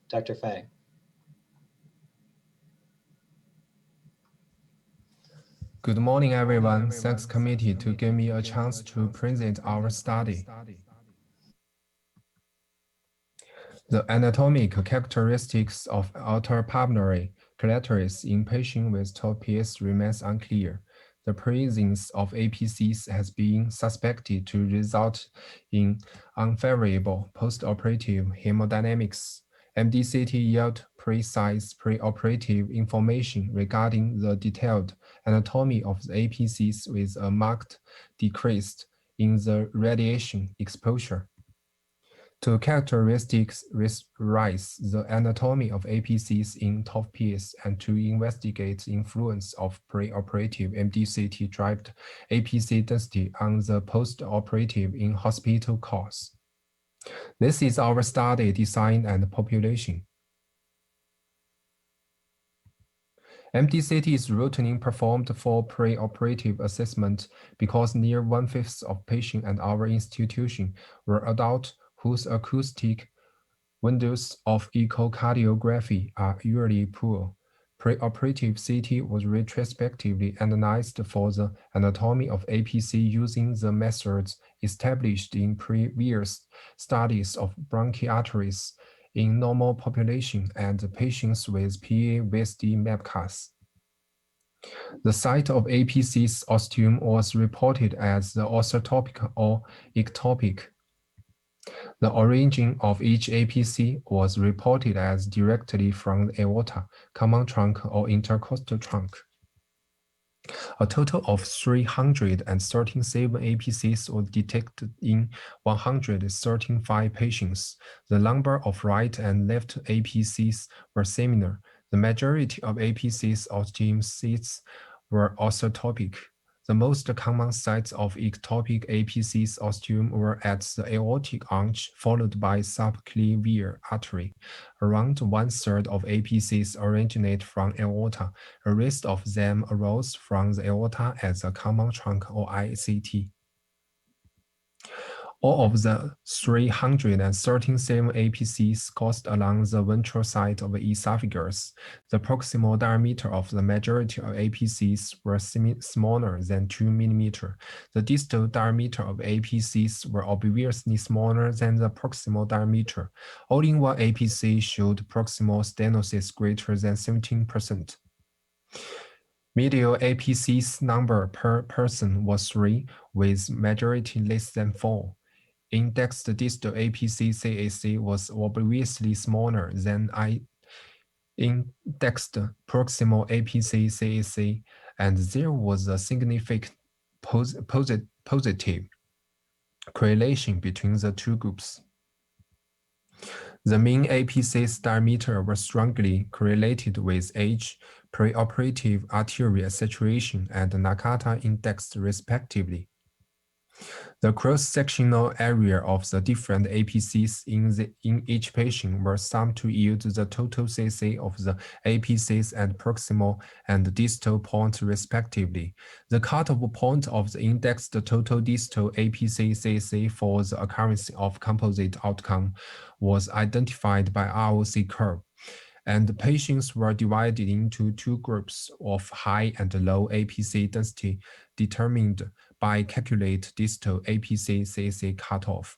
Dr. Fay. Good morning, everyone. Thanks committee to give me a chance to present our study. The anatomic characteristics of outer pulmonary clitoris in patients with top PS remains unclear. The presence of APCs has been suspected to result in unfavorable postoperative hemodynamics. MDCT yield precise preoperative information regarding the detailed anatomy of the APCs with a marked decrease in the radiation exposure. To characteristics rise the anatomy of APCs in top PS and to investigate the influence of preoperative MDCT-derived APC density on the postoperative in-hospital course. This is our study design and population. MDCT is routinely performed for preoperative assessment because near one-fifth of patients at our institution were adults whose acoustic windows of echocardiography are usually poor. Preoperative CT was retrospectively analyzed for the anatomy of APC using the methods established in previous studies of bronchiectasis in normal population and patients with PA-VSD MAPCAS. The site of APC's ostium was reported as the orthotopic or ectopic. The origin of each APC was reported as directly from the aorta, common trunk, or intercostal trunk. A total of 337 APCs were detected in 135 patients. The number of right and left APCs were similar. The majority of APCs ostium seats were orthotopic. The most common sites of ectopic APCs ostium were at the aortic arch, followed by subclavian artery. Around one-third of APCs originate from aorta. The rest of them arose from the aorta as a common trunk or ICT. All of the 337 APCs caused along the ventral side of the esophagus. The proximal diameter of the majority of APCs were smaller than 2 mm. The distal diameter of APCs were obviously smaller than the proximal diameter. Only one APC showed proximal stenosis greater than 17%. Medial APCs number per person was 3, with majority less than 4. Indexed distal APC CAC was obviously smaller than indexed proximal APC CAC, and there was a significant positive correlation between the two groups. The mean APC's diameter was strongly correlated with age, preoperative arterial saturation, and Nakata index respectively. The cross-sectional area of the different APCs in each patient were summed to yield the total CC of the APCs at proximal and distal point respectively. The cutoff point of the indexed total distal APC CC for the occurrence of composite outcome was identified by ROC curve, and the patients were divided into two groups of high and low APC density determined by calculate distal APC-CAC cutoff.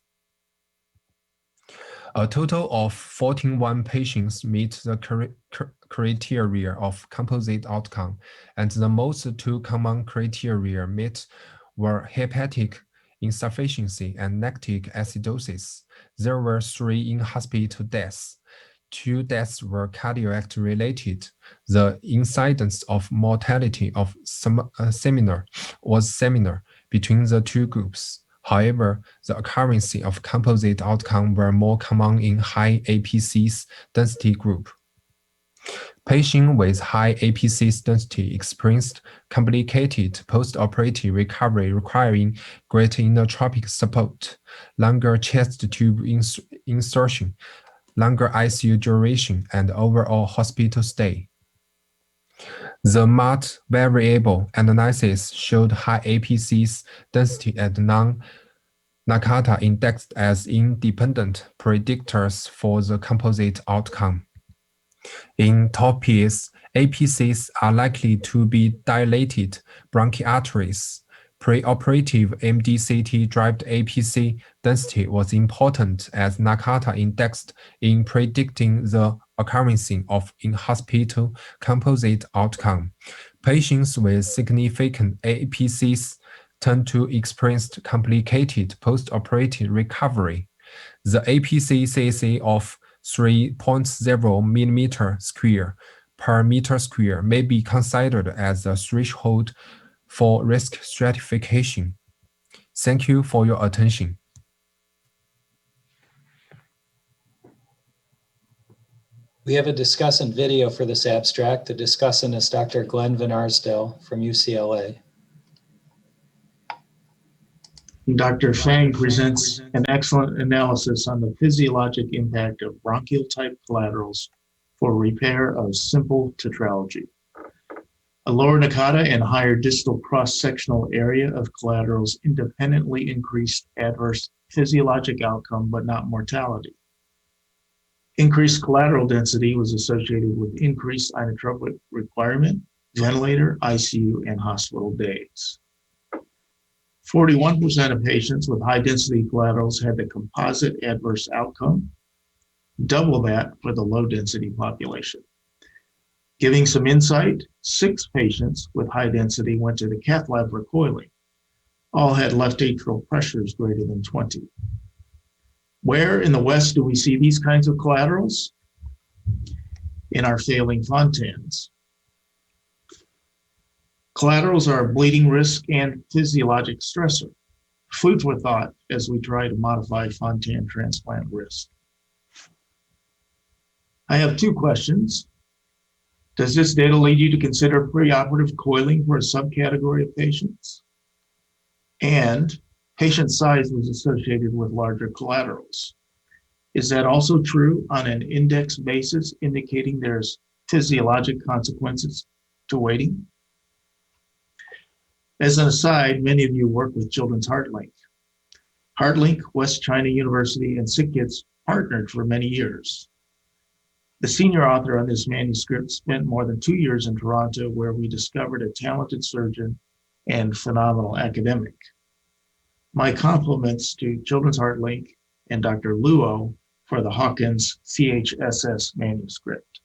A total of 41 patients meet the criteria of composite outcome, and the most two common criteria met were hepatic insufficiency and lactic acidosis. There were 3 in-hospital deaths. 2 deaths were cardiac related. The incidence of mortality of similar between the two groups. However, the occurrence of composite outcome were more common in high APCs density group. Patients with high APC density experienced complicated postoperative recovery requiring greater inotropic support, longer chest tube insertion, longer ICU duration, and overall hospital stay. The MAT variable analysis showed high APCs density at Nakata indexed as independent predictors for the composite outcome. In TOPIS, APCs are likely to be dilated bronchiarteries. Preoperative MDCT-derived APC density was important as Nakata indexed in predicting the occurrence of in-hospital composite outcome. Patients with significant APCs tend to experience complicated post-operative recovery. The APC CSA of 3.0 millimeter square per meter square may be considered as a threshold for risk stratification. Thank you for your attention. We have a discussant video for this abstract. The discussant is Dr. Glenn Van Arsdale from UCLA. Dr. Fang presents an excellent analysis on the physiologic impact of bronchial type collaterals for repair of simple tetralogy. A lower Nakata and higher distal cross-sectional area of collaterals independently increased adverse physiologic outcome, but not mortality. Increased collateral density was associated with increased inotropic requirement, ventilator, ICU, and hospital days. 41% of patients with high-density collaterals had the composite adverse outcome, double that for the low-density population. Giving some insight, 6 patients with high density went to the cath lab for coiling. All had left atrial pressures greater than 20. Where in the West do we see these kinds of collaterals? In our failing Fontans. Collaterals are a bleeding risk and physiologic stressor. Food for thought as we try to modify Fontan transplant risk. I have 2 questions. Does this data lead you to consider preoperative coiling for a subcategory of patients? And patient size was associated with larger collaterals. Is that also true on an index basis, indicating there's physiologic consequences to waiting? As an aside, many of you work with Children's HeartLink. HeartLink, West China University, and SickKids partnered for many years. The senior author on this manuscript spent more than 2 years in Toronto, where we discovered a talented surgeon and phenomenal academic. My compliments to Children's HeartLink and Dr. Luo for the Hawkins CHSS manuscript.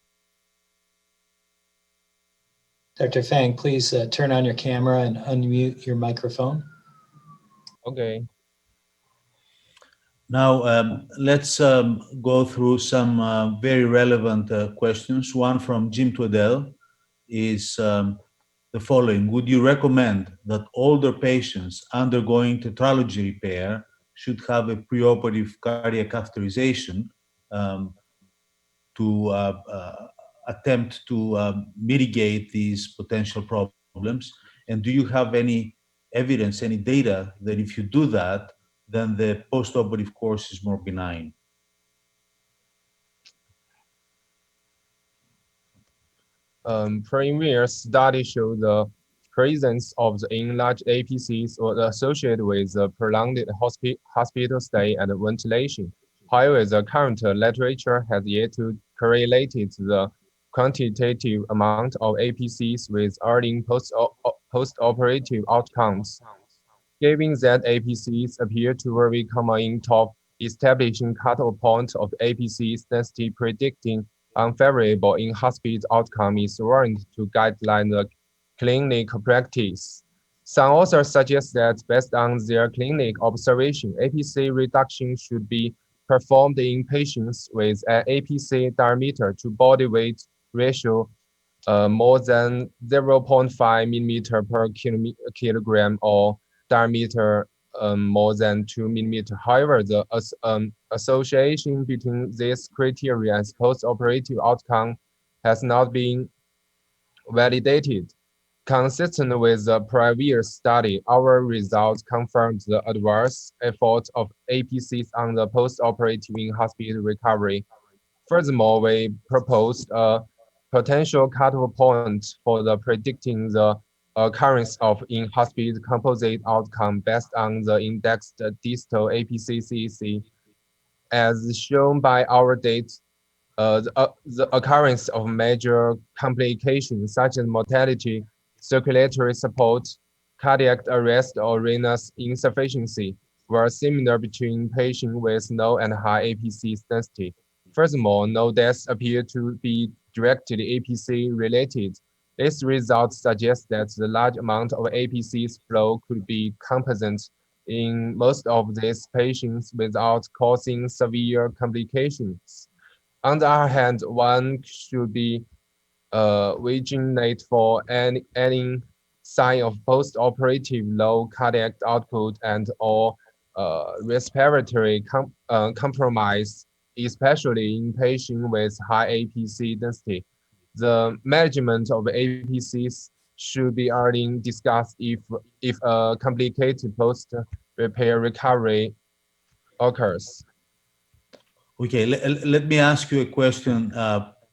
Dr. Fang, please turn on your camera and unmute your microphone. Okay. Now, let's go through some very relevant questions. One from Jim Twaddell is the following. Would you recommend that older patients undergoing tetralogy repair should have a preoperative cardiac catheterization to attempt to mitigate these potential problems? And do you have any evidence, any data that if you do that, then the postoperative course is more benign? Previous studies show the presence of the enlarged APCs was associated with the prolonged hospital stay and ventilation. However, the current literature has yet to correlate the quantitative amount of APCs with early post-operative outcomes. Given that APCs appear to be common in top, establishing cutoff point of APCs density predicting unfavorable in-hospital outcome is warranted to guideline the clinical practice. Some authors suggest that based on their clinic observation, APC reduction should be performed in patients with an APC diameter to body weight ratio more than 0.5 millimeter per kilogram or diameter more than 2 millimeters. However, the association between these criteria and post-operative outcome has not been validated. Consistent with the previous study, our results confirmed the adverse effect of APCs on the post-operative in-hospital recovery. Furthermore, we proposed a potential cutoff point for the predicting the occurrence of in-hospital composite outcome based on the indexed distal APC-CEC. As shown by our data, the occurrence of major complications such as mortality, circulatory support, cardiac arrest, or renal insufficiency were similar between patients with low and high APC density. Furthermore, no deaths appear to be directly APC related. This result suggests that the large amount of APC's flow could be compensant in most of these patients without causing severe complications. On the other hand, one should be vigilant for any sign of post-operative low cardiac output and or respiratory compromise, especially in patients with high APC density. The management of APCs should be early discussed if a complicated post-repair recovery occurs. Okay, let me ask you a question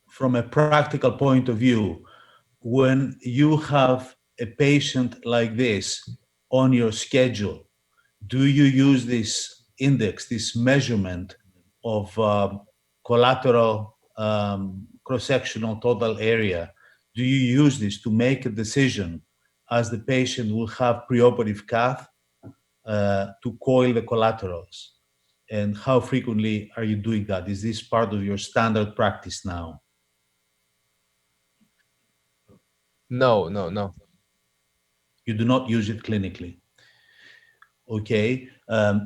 from a practical point of view. When you have a patient like this on your schedule, do you use this index, this measurement of collateral cross-sectional total area? Do you use this to make a decision as the patient will have preoperative cath to coil the collaterals? And how frequently are you doing that? Is this part of your standard practice now? No. You do not use it clinically. Okay. A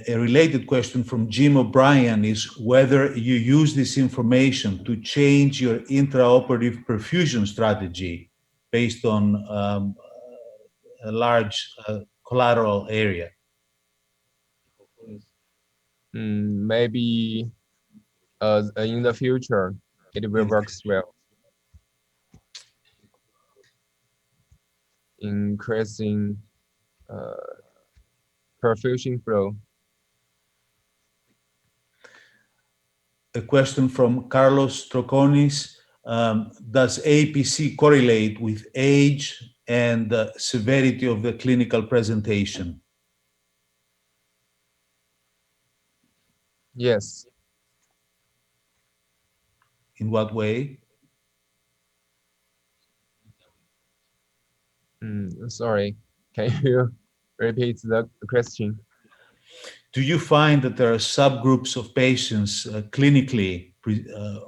related question from Jim O'Brien is whether you use this information to change your intraoperative perfusion strategy based on a large collateral area. Maybe in the future, it will work well. Increasing perfusion flow. A question from Carlos Troconis. Does APC correlate with age and severity of the clinical presentation? Yes. In what way? Sorry, can you repeat the question? Do you find that there are subgroups of patients clinically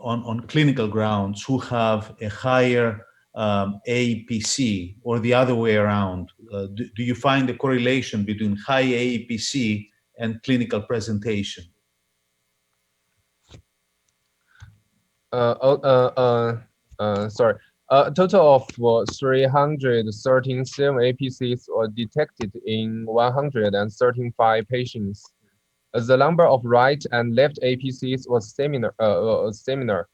on clinical grounds who have a higher APC or the other way around? Do you find a correlation between high APC and clinical presentation? Sorry. A total of 313 serum APCs were detected in 135 patients. The number of right and left APCs was similar. Similar.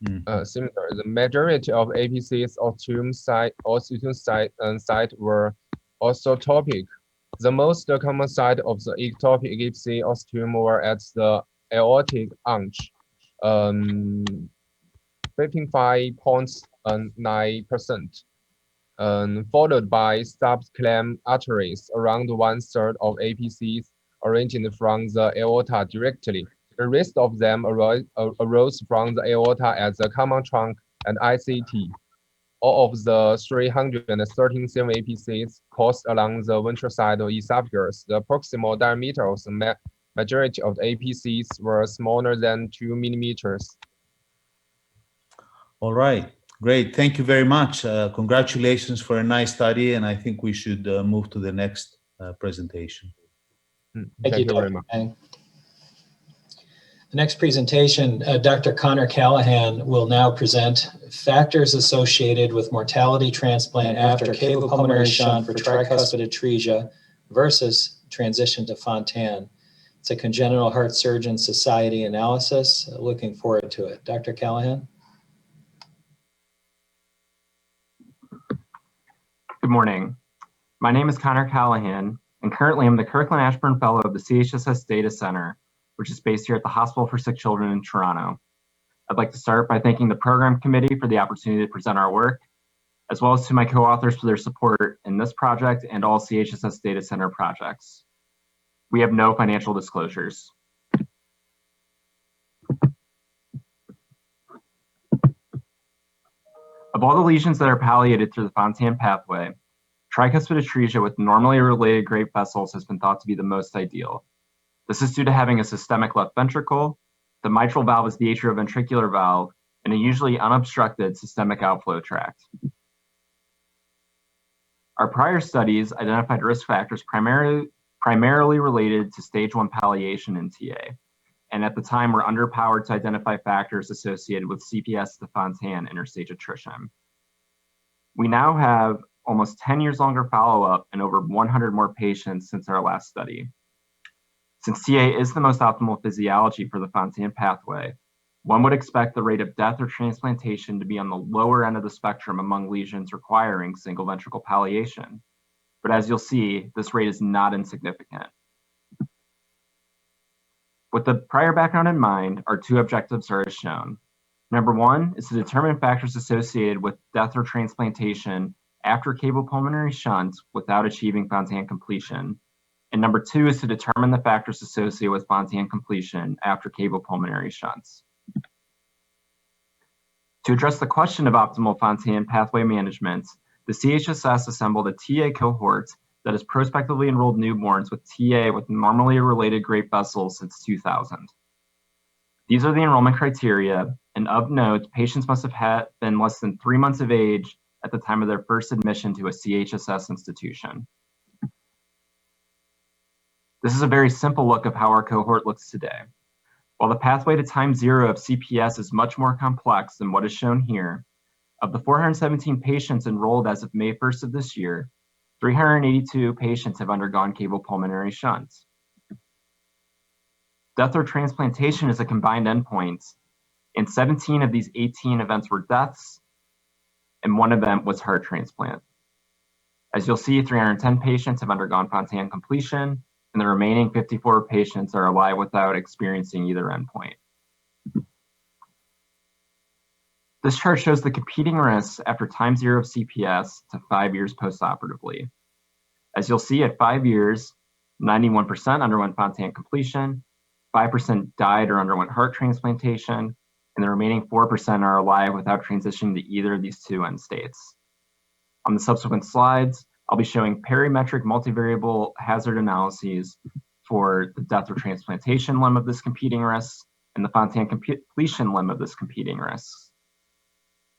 The majority of APCs site were orthotopic. The most common site of the ectopic APC osteum were at the aortic arch, 55.9%, followed by subclavian arteries. Around 1/3 of APCs originated from the aorta directly. The rest of them arose from the aorta as the common trunk and ICT. All of the 313 serum APCs caused along the ventral side of esophagus. The proximal diameter of the majority of the APCs were smaller than 2 millimeters. All right, great. Thank you very much. Congratulations for a nice study, and I think we should move to the next presentation. Thank you very much. The next presentation, Dr. Connor Callahan will now present factors associated with mortality transplant after cavopulmonary shunt for tricuspid atresia versus transition to Fontan. It's a Congenital Heart Surgeon Society analysis. Looking forward to it. Dr. Callahan? Good morning. My name is Connor Callahan, and currently I'm the Kirkland Ashburn Fellow of the CHSS Data Center, which is based here at the Hospital for Sick Children in Toronto. I'd like to start by thanking the program committee for the opportunity to present our work, as well as to my co-authors for their support in this project and all CHSS Data Center projects. We have no financial disclosures. Of all the lesions that are palliated through the Fontan pathway, tricuspid atresia with normally related great vessels has been thought to be the most ideal. This is due to having a systemic left ventricle, the mitral valve is the atrioventricular valve, and a usually unobstructed systemic outflow tract. Our prior studies identified risk factors primarily related to stage 1 palliation in TA, and at the time were underpowered to identify factors associated with CPS to Fontan interstage attrition. We now have almost 10 years longer follow-up and over 100 more patients since our last study. Since TA is the most optimal physiology for the Fontan pathway, one would expect the rate of death or transplantation to be on the lower end of the spectrum among lesions requiring single ventricle palliation. But as you'll see, this rate is not insignificant. With the prior background in mind, our two objectives are as shown. Number one is to determine factors associated with death or transplantation after cable pulmonary shunt without achieving Fontan completion. And number two is to determine the factors associated with Fontan completion after cable pulmonary shunts. To address the question of optimal Fontan pathway management, the CHSS assembled a TA cohort that has prospectively enrolled newborns with TA with normally related great vessels since 2000. These are the enrollment criteria, and of note, patients must have been less than 3 months of age at the time of their first admission to a CHSS institution. This is a very simple look of how our cohort looks today. While the pathway to time zero of CPS is much more complex than what is shown here, of the 417 patients enrolled as of May 1st of this year, 382 patients have undergone cable pulmonary shunts. Death or transplantation is a combined endpoint, and 17 of these 18 events were deaths, and 1 event was heart transplant. As you'll see, 310 patients have undergone Fontan completion, and the remaining 54 patients are alive without experiencing either endpoint. This chart shows the competing risks after time zero of CPS to 5 years postoperatively. As you'll see, at 5 years, 91% underwent Fontan completion, 5% died or underwent heart transplantation, and the remaining 4% are alive without transitioning to either of these two end states. On the subsequent slides, I'll be showing parametric multivariable hazard analyses for the death or transplantation limb of this competing risks and the Fontan completion limb of this competing risks.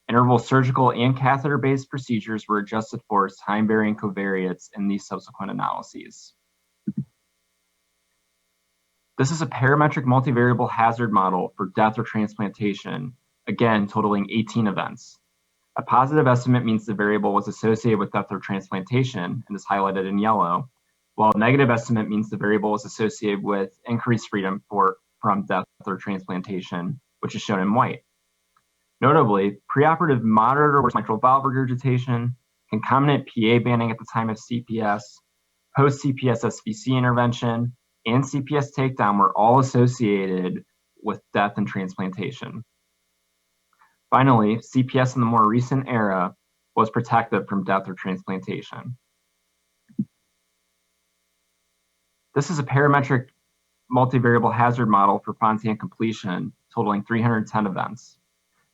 Interval surgical and catheter-based procedures were adjusted for as time-varying covariates in these subsequent analyses. This is a parametric multivariable hazard model for death or transplantation, again totaling 18 events. A positive estimate means the variable was associated with death or transplantation and is highlighted in yellow, while a negative estimate means the variable was associated with increased freedom from death or transplantation, which is shown in white. Notably, preoperative moderate or worse mitral valve regurgitation, concomitant PA banding at the time of CPS, post-CPS SVC intervention, and CPS takedown were all associated with death and transplantation. Finally, CPS in the more recent era was protective from death or transplantation. This is a parametric multivariable hazard model for Fontan completion, totaling 310 events.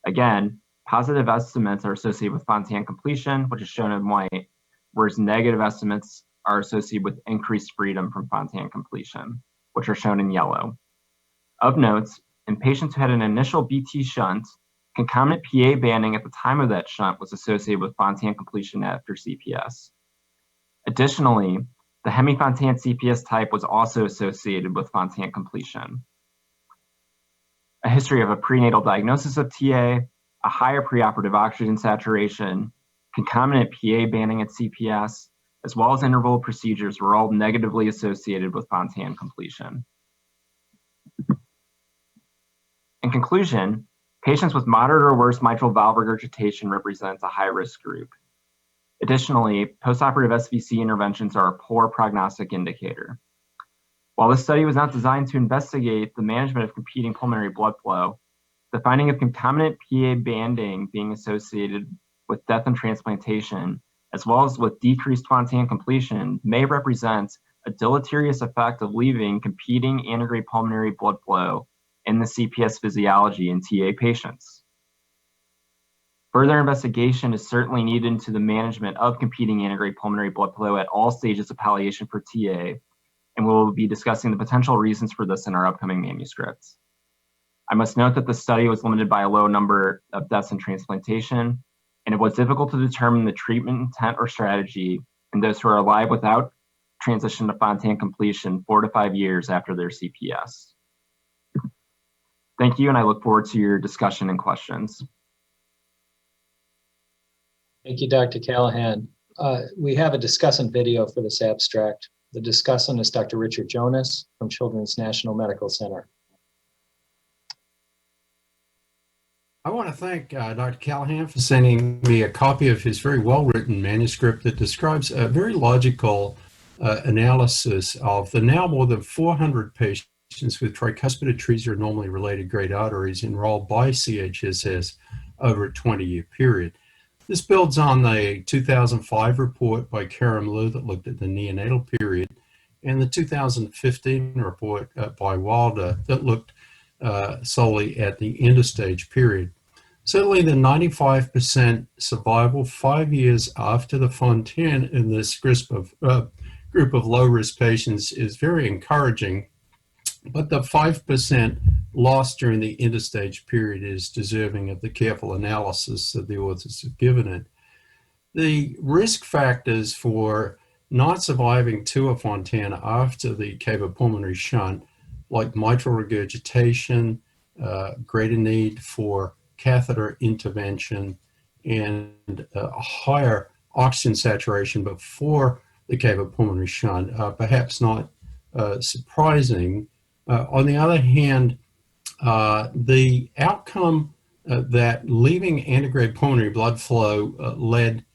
Again, positive estimates are associated with Fontan completion, which is shown in white, whereas negative estimates are associated with increased freedom from Fontan completion, which are shown in yellow. Of note, in patients who had an initial BT shunt, concomitant PA banding at the time of that shunt was associated with Fontan completion after CPS. Additionally, the hemifontan CPS type was also associated with Fontan completion. A history of a prenatal diagnosis of TA, a higher preoperative oxygen saturation, concomitant PA banding at CPS, as well as interval procedures were all negatively associated with Fontan completion. In conclusion, patients with moderate or worse mitral valve regurgitation represents a high-risk group. Additionally, postoperative SVC interventions are a poor prognostic indicator. While this study was not designed to investigate the management of competing pulmonary blood flow, the finding of concomitant PA banding being associated with death and transplantation, as well as with decreased Fontan completion, may represent a deleterious effect of leaving competing antegrade pulmonary blood flow in the CPS physiology in TA patients. Further investigation is certainly needed into the management of competing antegrade pulmonary blood flow at all stages of palliation for TA, and we'll be discussing the potential reasons for this in our upcoming manuscripts. I must note that the study was limited by a low number of deaths and transplantation, and it was difficult to determine the treatment intent or strategy in those who are alive without transition to Fontan completion 4 to 5 years after their CPS. Thank you, and I look forward to your discussion and questions. Thank you, Dr. Callahan. We have a discussant video for this abstract. The discussant is Dr. Richard Jonas from Children's National Medical Center. I want to thank Dr. Callahan for sending me a copy of his very well-written manuscript that describes a very logical analysis of the now more than 400 patients with tricuspid atresia or normally related great arteries enrolled by CHSS over a 20-year period. This builds on the 2005 report by Karam Liu that looked at the neonatal period and the 2015 report by Wilder that looked solely at the interstage period. Certainly the 95% survival 5 years after the Fontan in this group of low-risk patients is very encouraging, but the 5% loss during the interstage period is deserving of the careful analysis that the authors have given it. The risk factors for not surviving to a Fontan after the cardiopulmonary shunt, like mitral regurgitation, greater need for catheter intervention, and a higher oxygen saturation before the cardiopulmonary shunt, perhaps not surprising. On the other hand, the outcome that leaving antegrade pulmonary blood flow led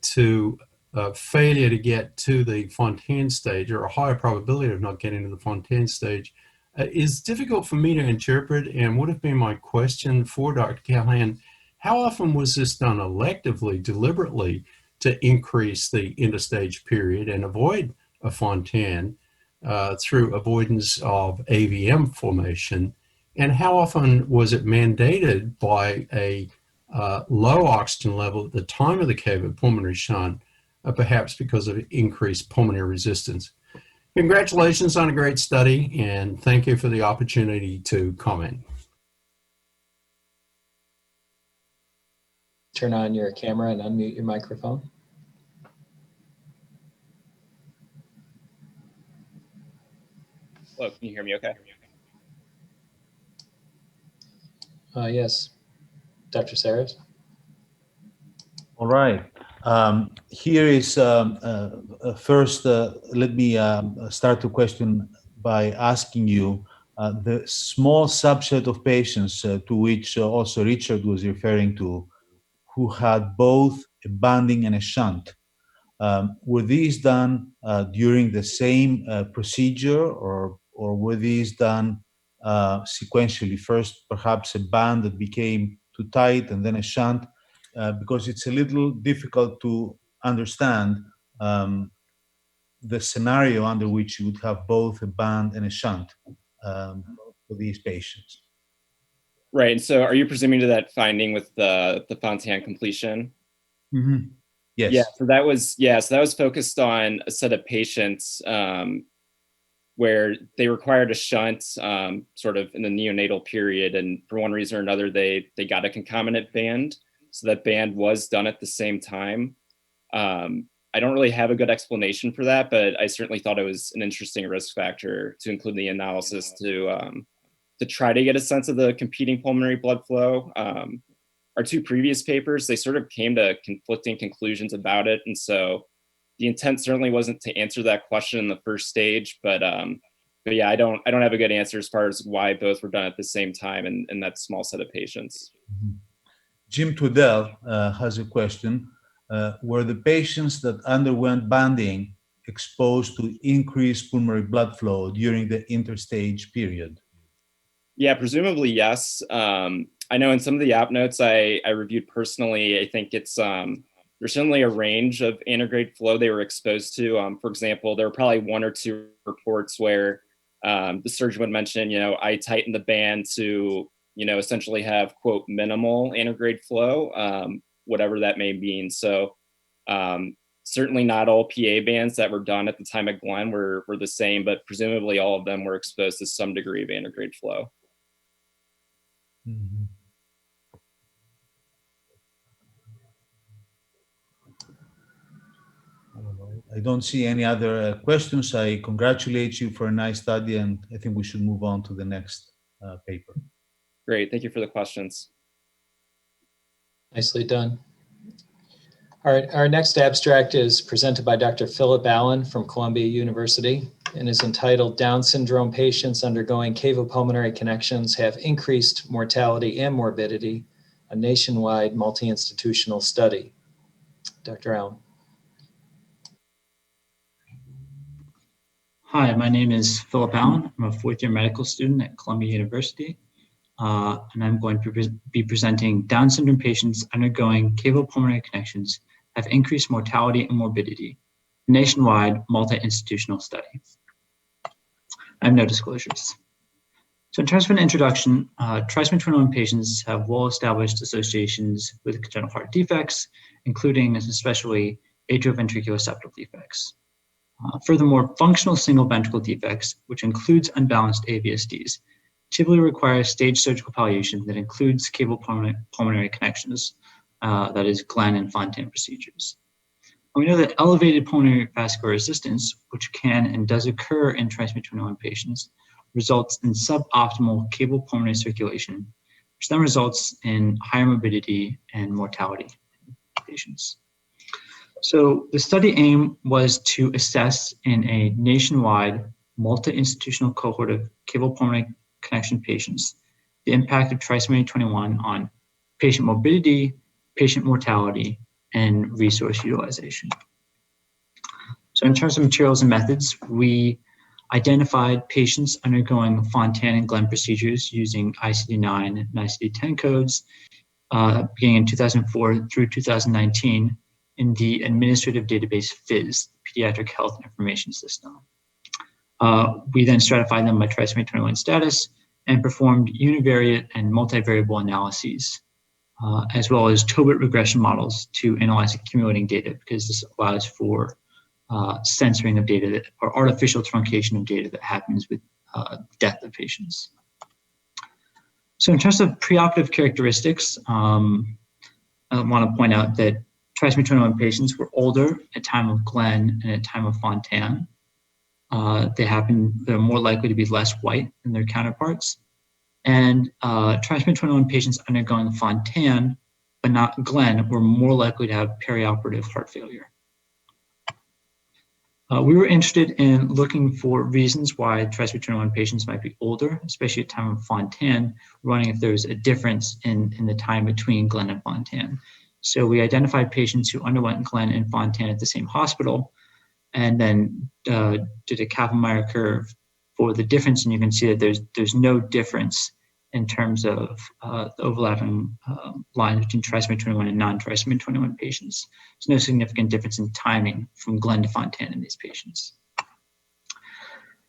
to failure to get to the Fontan stage, or a higher probability of not getting to the Fontan stage, is difficult for me to interpret, and would have been my question for Dr. Callahan. How often was this done electively, deliberately, to increase the interstage period and avoid a Fontan through avoidance of AVM formation? And how often was it mandated by a low oxygen level at the time of the cardiopulmonary shunt, perhaps because of increased pulmonary resistance? Congratulations on a great study, and thank you for the opportunity to comment. Turn on your camera and unmute your microphone. Hello, can you hear me okay? Yes, Dr. Saras. All right. Here is first, let me start the question by asking you the small subset of patients to which also Richard was referring to, who had both a banding and a shunt. Were these done during the same procedure, or were these done sequentially? First, perhaps a band that became too tight and then a shunt, because it's a little difficult to understand the scenario under which you would have both a band and a shunt for these patients. Right, and so are you presuming to that finding with the Fontan completion? Mm-hmm. Yes. So that was focused on a set of patients where they required a shunt sort of in the neonatal period, and for one reason or another, they got a concomitant band. So that band was done at the same time. I don't really have a good explanation for that, but I certainly thought it was an interesting risk factor to include in the analysis to try to get a sense of the competing pulmonary blood flow. Our two previous papers, they sort of came to conflicting conclusions about it. And so the intent certainly wasn't to answer that question in the first stage, but yeah, I don't have a good answer as far as why both were done at the same time in that small set of patients. Mm-hmm. Jim Twaddell has a question. Were the patients that underwent banding exposed to increased pulmonary blood flow during the interstage period? Yeah, presumably yes. I know in some of the app notes I reviewed personally, I think it's there's certainly a range of antegrade flow they were exposed to. For example, there were probably 1 or 2 reports where the surgeon would mention, I tightened the band to, essentially have, quote, minimal antegrade flow, whatever that may mean. So certainly not all PA bands that were done at the time of Glenn were the same, but presumably all of them were exposed to some degree of antegrade flow. Mhm. I don't see any other questions. I congratulate you for a nice study, and I think we should move on to the next paper. Great, thank you for the questions. Nicely done. All right, our next abstract is presented by Dr. Philip Allen from Columbia University and is entitled Down Syndrome Patients Undergoing Cavopulmonary Connections Have Increased Mortality and Morbidity, a nationwide multi-institutional study. Dr. Allen. Hi, my name is Philip Allen. I'm a fourth-year medical student at Columbia University, and I'm going to be presenting Down syndrome patients undergoing cavopulmonary connections have increased mortality and morbidity, a nationwide multi-institutional study. I have no disclosures. So in terms of an introduction, trisomy 21 patients have well-established associations with congenital heart defects, including and especially atrioventricular septal defects. Furthermore, functional single ventricle defects, which includes unbalanced AVSDs, typically require staged surgical palliation that includes cavopulmonary connections, that is Glenn and Fontan procedures. And we know that elevated pulmonary vascular resistance, which can and does occur in trisomy 21 patients, results in suboptimal cavopulmonary circulation, which then results in higher morbidity and mortality in patients. So the study aim was to assess in a nationwide multi-institutional cohort of cavopulmonary connection patients the impact of trisomy 21 on patient morbidity, patient mortality, and resource utilization. So in terms of materials and methods, we identified patients undergoing Fontan and Glenn procedures using ICD-9 and ICD-10 codes beginning in 2004 through 2019 in the administrative database PHYS, Pediatric Health Information System. We then stratified them by trisomy 21 status and performed univariate and multivariable analyses, as well as Tobit regression models to analyze accumulating data, because this allows for censoring of data or artificial truncation of data that happens with death of patients. So in terms of preoperative characteristics, I want to point out that trisomy 21 patients were older at time of Glenn and at time of Fontan. They're more likely to be less white than their counterparts. And trisomy 21 patients undergoing Fontan, but not Glenn, were more likely to have perioperative heart failure. We were interested in looking for reasons why trisomy 21 patients might be older, especially at time of Fontan, running if there's a difference in the time between Glenn and Fontan. So we identified patients who underwent Glenn and Fontan at the same hospital, and then did a Kaplan-Meier curve for the difference, and you can see that there's no difference in terms of the overlapping lines between trisomy 21 and non-trisomy 21 patients. There's no significant difference in timing from Glenn to Fontan in these patients.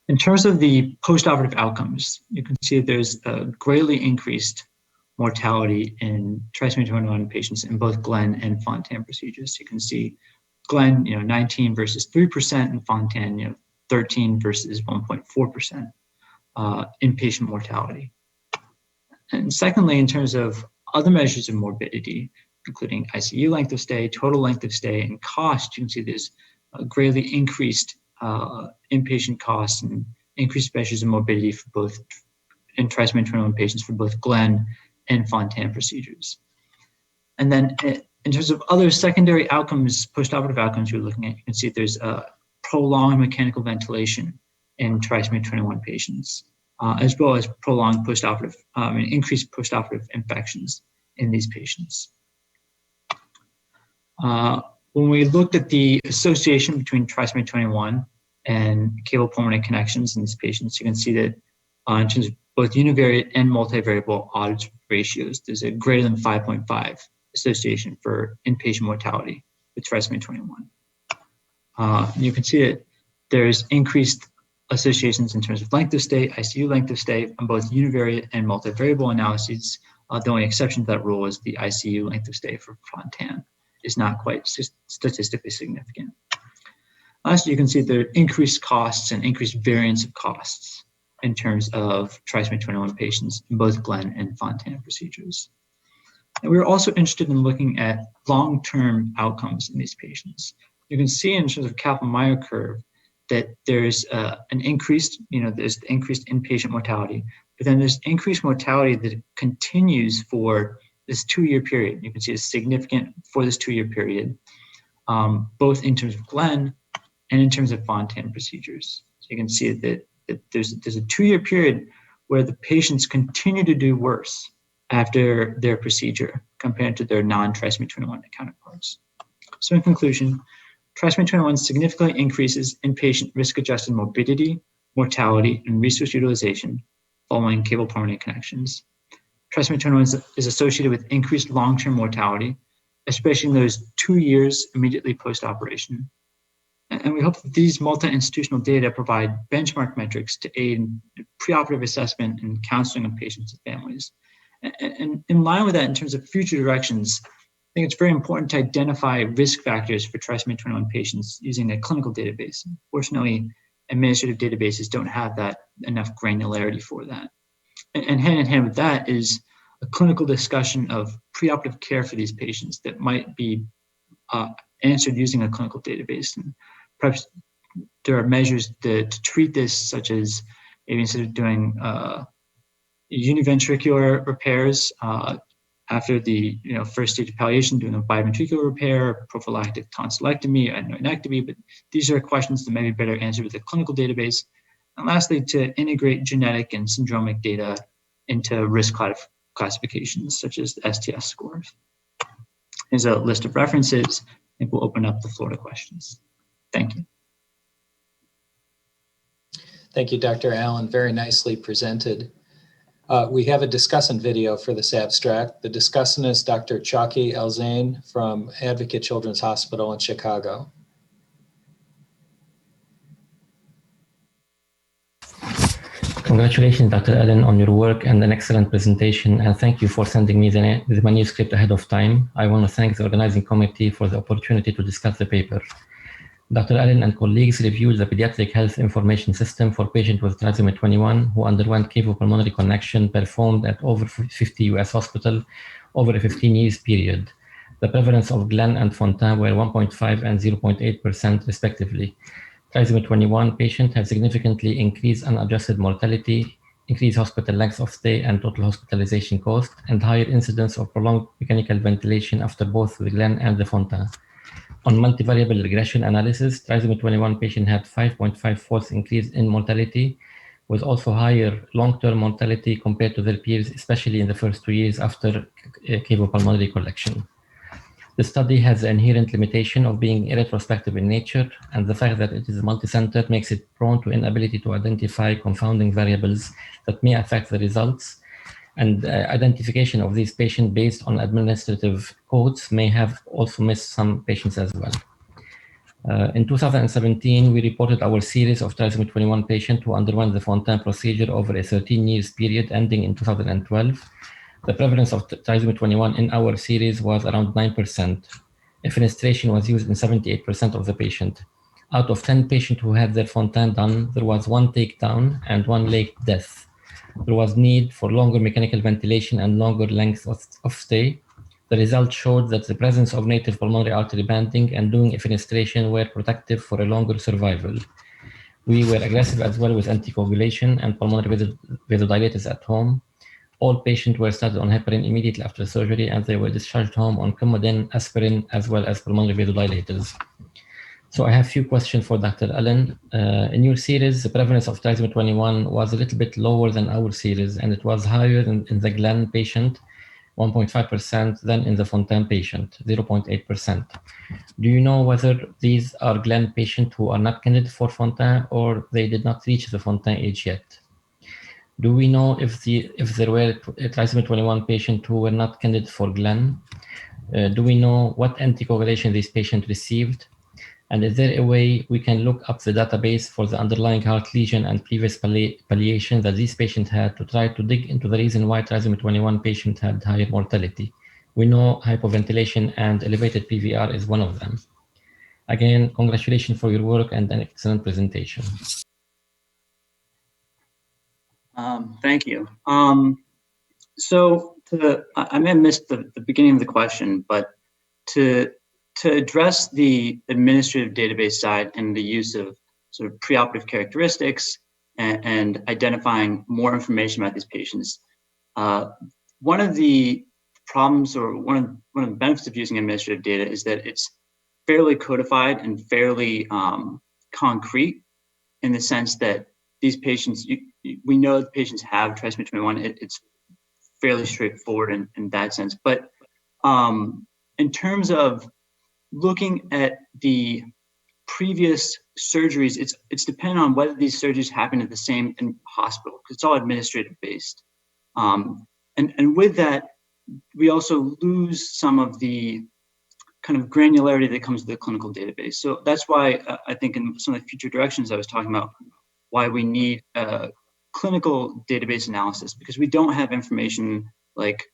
In terms of the postoperative outcomes, you can see that there's a greatly increased mortality in trisomy 21 patients in both Glenn and Fontan procedures. You can see Glenn, 19 versus 3%, and Fontan, 13 versus 1.4% inpatient mortality. And secondly, in terms of other measures of morbidity, including ICU length of stay, total length of stay, and cost, you can see there's greatly increased inpatient costs and increased measures of morbidity for both in trisomy 21 patients for both Glenn and Fontan procedures. And then in terms of other secondary outcomes, postoperative outcomes you're looking at, you can see there's prolonged mechanical ventilation in trisomy 21 patients, as well as prolonged postoperative, increased postoperative infections in these patients. When we looked at the association between trisomy 21 and cavopulmonary connections in these patients, you can see that in terms of both univariate and multivariable odds ratios. There's a greater than 5.5 association for inpatient mortality with trisomy 21. You can see that there's increased associations in terms of length of stay, ICU length of stay on both univariate and multivariable analyses. The only exception to that rule is the ICU length of stay for Fontan is not quite statistically significant. Lastly, you can see the increased costs and increased variance of costs in terms of trisomy 21 patients in both Glenn and Fontan procedures. And we were also interested in looking at long-term outcomes in these patients. You can see in terms of Kaplan-Meier curve that there's an increased, there's increased inpatient mortality, but then there's increased mortality that continues for this 2-year period. You can see it's significant for this 2-year period, both in terms of Glenn and in terms of Fontan procedures. So you can see that there's a 2-year period where the patients continue to do worse after their procedure compared to their non-trisomy 21 counterparts. So in conclusion, trisomy 21 significantly increases inpatient risk-adjusted morbidity, mortality, and resource utilization following cable pulmonary connections. Trisomy 21 is associated with increased long-term mortality, especially in those 2 years immediately post-operation. And we hope that these multi-institutional data provide benchmark metrics to aid in preoperative assessment and counseling of patients and families. And in line with that, in terms of future directions, I think it's very important to identify risk factors for trisomy 21 patients using a clinical database. Fortunately, administrative databases don't have that enough granularity for that. And hand in hand with that is a clinical discussion of preoperative care for these patients that might be answered using a clinical database. And perhaps there are measures to treat this, such as maybe instead of doing univentricular repairs after the first stage of palliation, doing a biventricular repair, prophylactic tonsillectomy, adenoidectomy, but these are questions that may be better answered with a clinical database. And lastly, to integrate genetic and syndromic data into risk classifications, such as the STS scores. Here's a list of references. I think we'll open up the floor to questions. Thank you. Thank you, Dr. Allen. Very nicely presented. We have a discussant video for this abstract. The discussant is Dr. Chaki Elzain from Advocate Children's Hospital in Chicago. Congratulations, Dr. Allen, on your work and an excellent presentation, and thank you for sending me the manuscript ahead of time. I want to thank the organizing committee for the opportunity to discuss the paper. Dr. Allen and colleagues reviewed the pediatric health information system for patients with trisomy 21 who underwent cavopulmonary connection performed at over 50 US hospitals over a 15 years period. The prevalence of Glenn and Fontan were 1.5 and 0.8% respectively. Trisomy 21 patients have significantly increased unadjusted mortality, increased hospital length of stay and total hospitalization cost, and higher incidence of prolonged mechanical ventilation after both the Glenn and the Fontan. On multivariable regression analysis, trisomy 21 patient had 5.5-fold increase in mortality, with also higher long-term mortality compared to their peers, especially in the first 2 years after cavopulmonary collection. The study has the inherent limitation of being irretrospective in nature, and the fact that it is multi-centered makes it prone to inability to identify confounding variables that may affect the results, and identification of these patients based on administrative codes may have also missed some patients as well. In 2017, we reported our series of trisomy 21 patients who underwent the Fontan procedure over a 13 years period ending in 2012. The prevalence of trisomy 21 in our series was around 9%. Fenestration was used in 78% of the patients. Out of 10 patients who had their Fontan done, there was 1 takedown and 1 late death. There was need for longer mechanical ventilation and longer length of stay. The results showed that the presence of native pulmonary artery banding and doing fenestration were protective for a longer survival. We were aggressive as well with anticoagulation and pulmonary vasodilators at home. All patients were started on heparin immediately after surgery, and they were discharged home on Coumadin, aspirin, as well as pulmonary vasodilators. So I have a few questions for Dr. Allen. In your series, the prevalence of trisomy 21 was a little bit lower than our series, and it was higher in the Glenn patient, 1.5%, than in the Fontan patient, 0.8%. Do you know whether these are Glenn patients who are not candidate for Fontan or they did not reach the Fontan age yet? Do we know if there were trisomy 21 patients who were not candidate for Glenn? Do we know what anticoagulation this patient received? And is there a way we can look up the database for the underlying heart lesion and previous palliation that these patients had to try to dig into the reason why trisomy 21 patient had higher mortality? We know hypoventilation and elevated PVR is one of them. Again, congratulations for your work and an excellent presentation. Thank you. I may have missed the beginning of the question, but to address the administrative database side and the use of sort of preoperative characteristics and identifying more information about these patients, one of the problems or one of the benefits of using administrative data is that it's fairly codified and fairly concrete in the sense that these patients, we know that patients have trisomy 21. It's fairly straightforward in that sense. But in terms of looking at the previous surgeries, it's dependent on whether these surgeries happen at the same hospital, because it's all administrative based. And with that, we also lose some of the kind of granularity that comes with the clinical database. So that's why I think in some of the future directions I was talking about, why we need clinical database analysis, because we don't have information like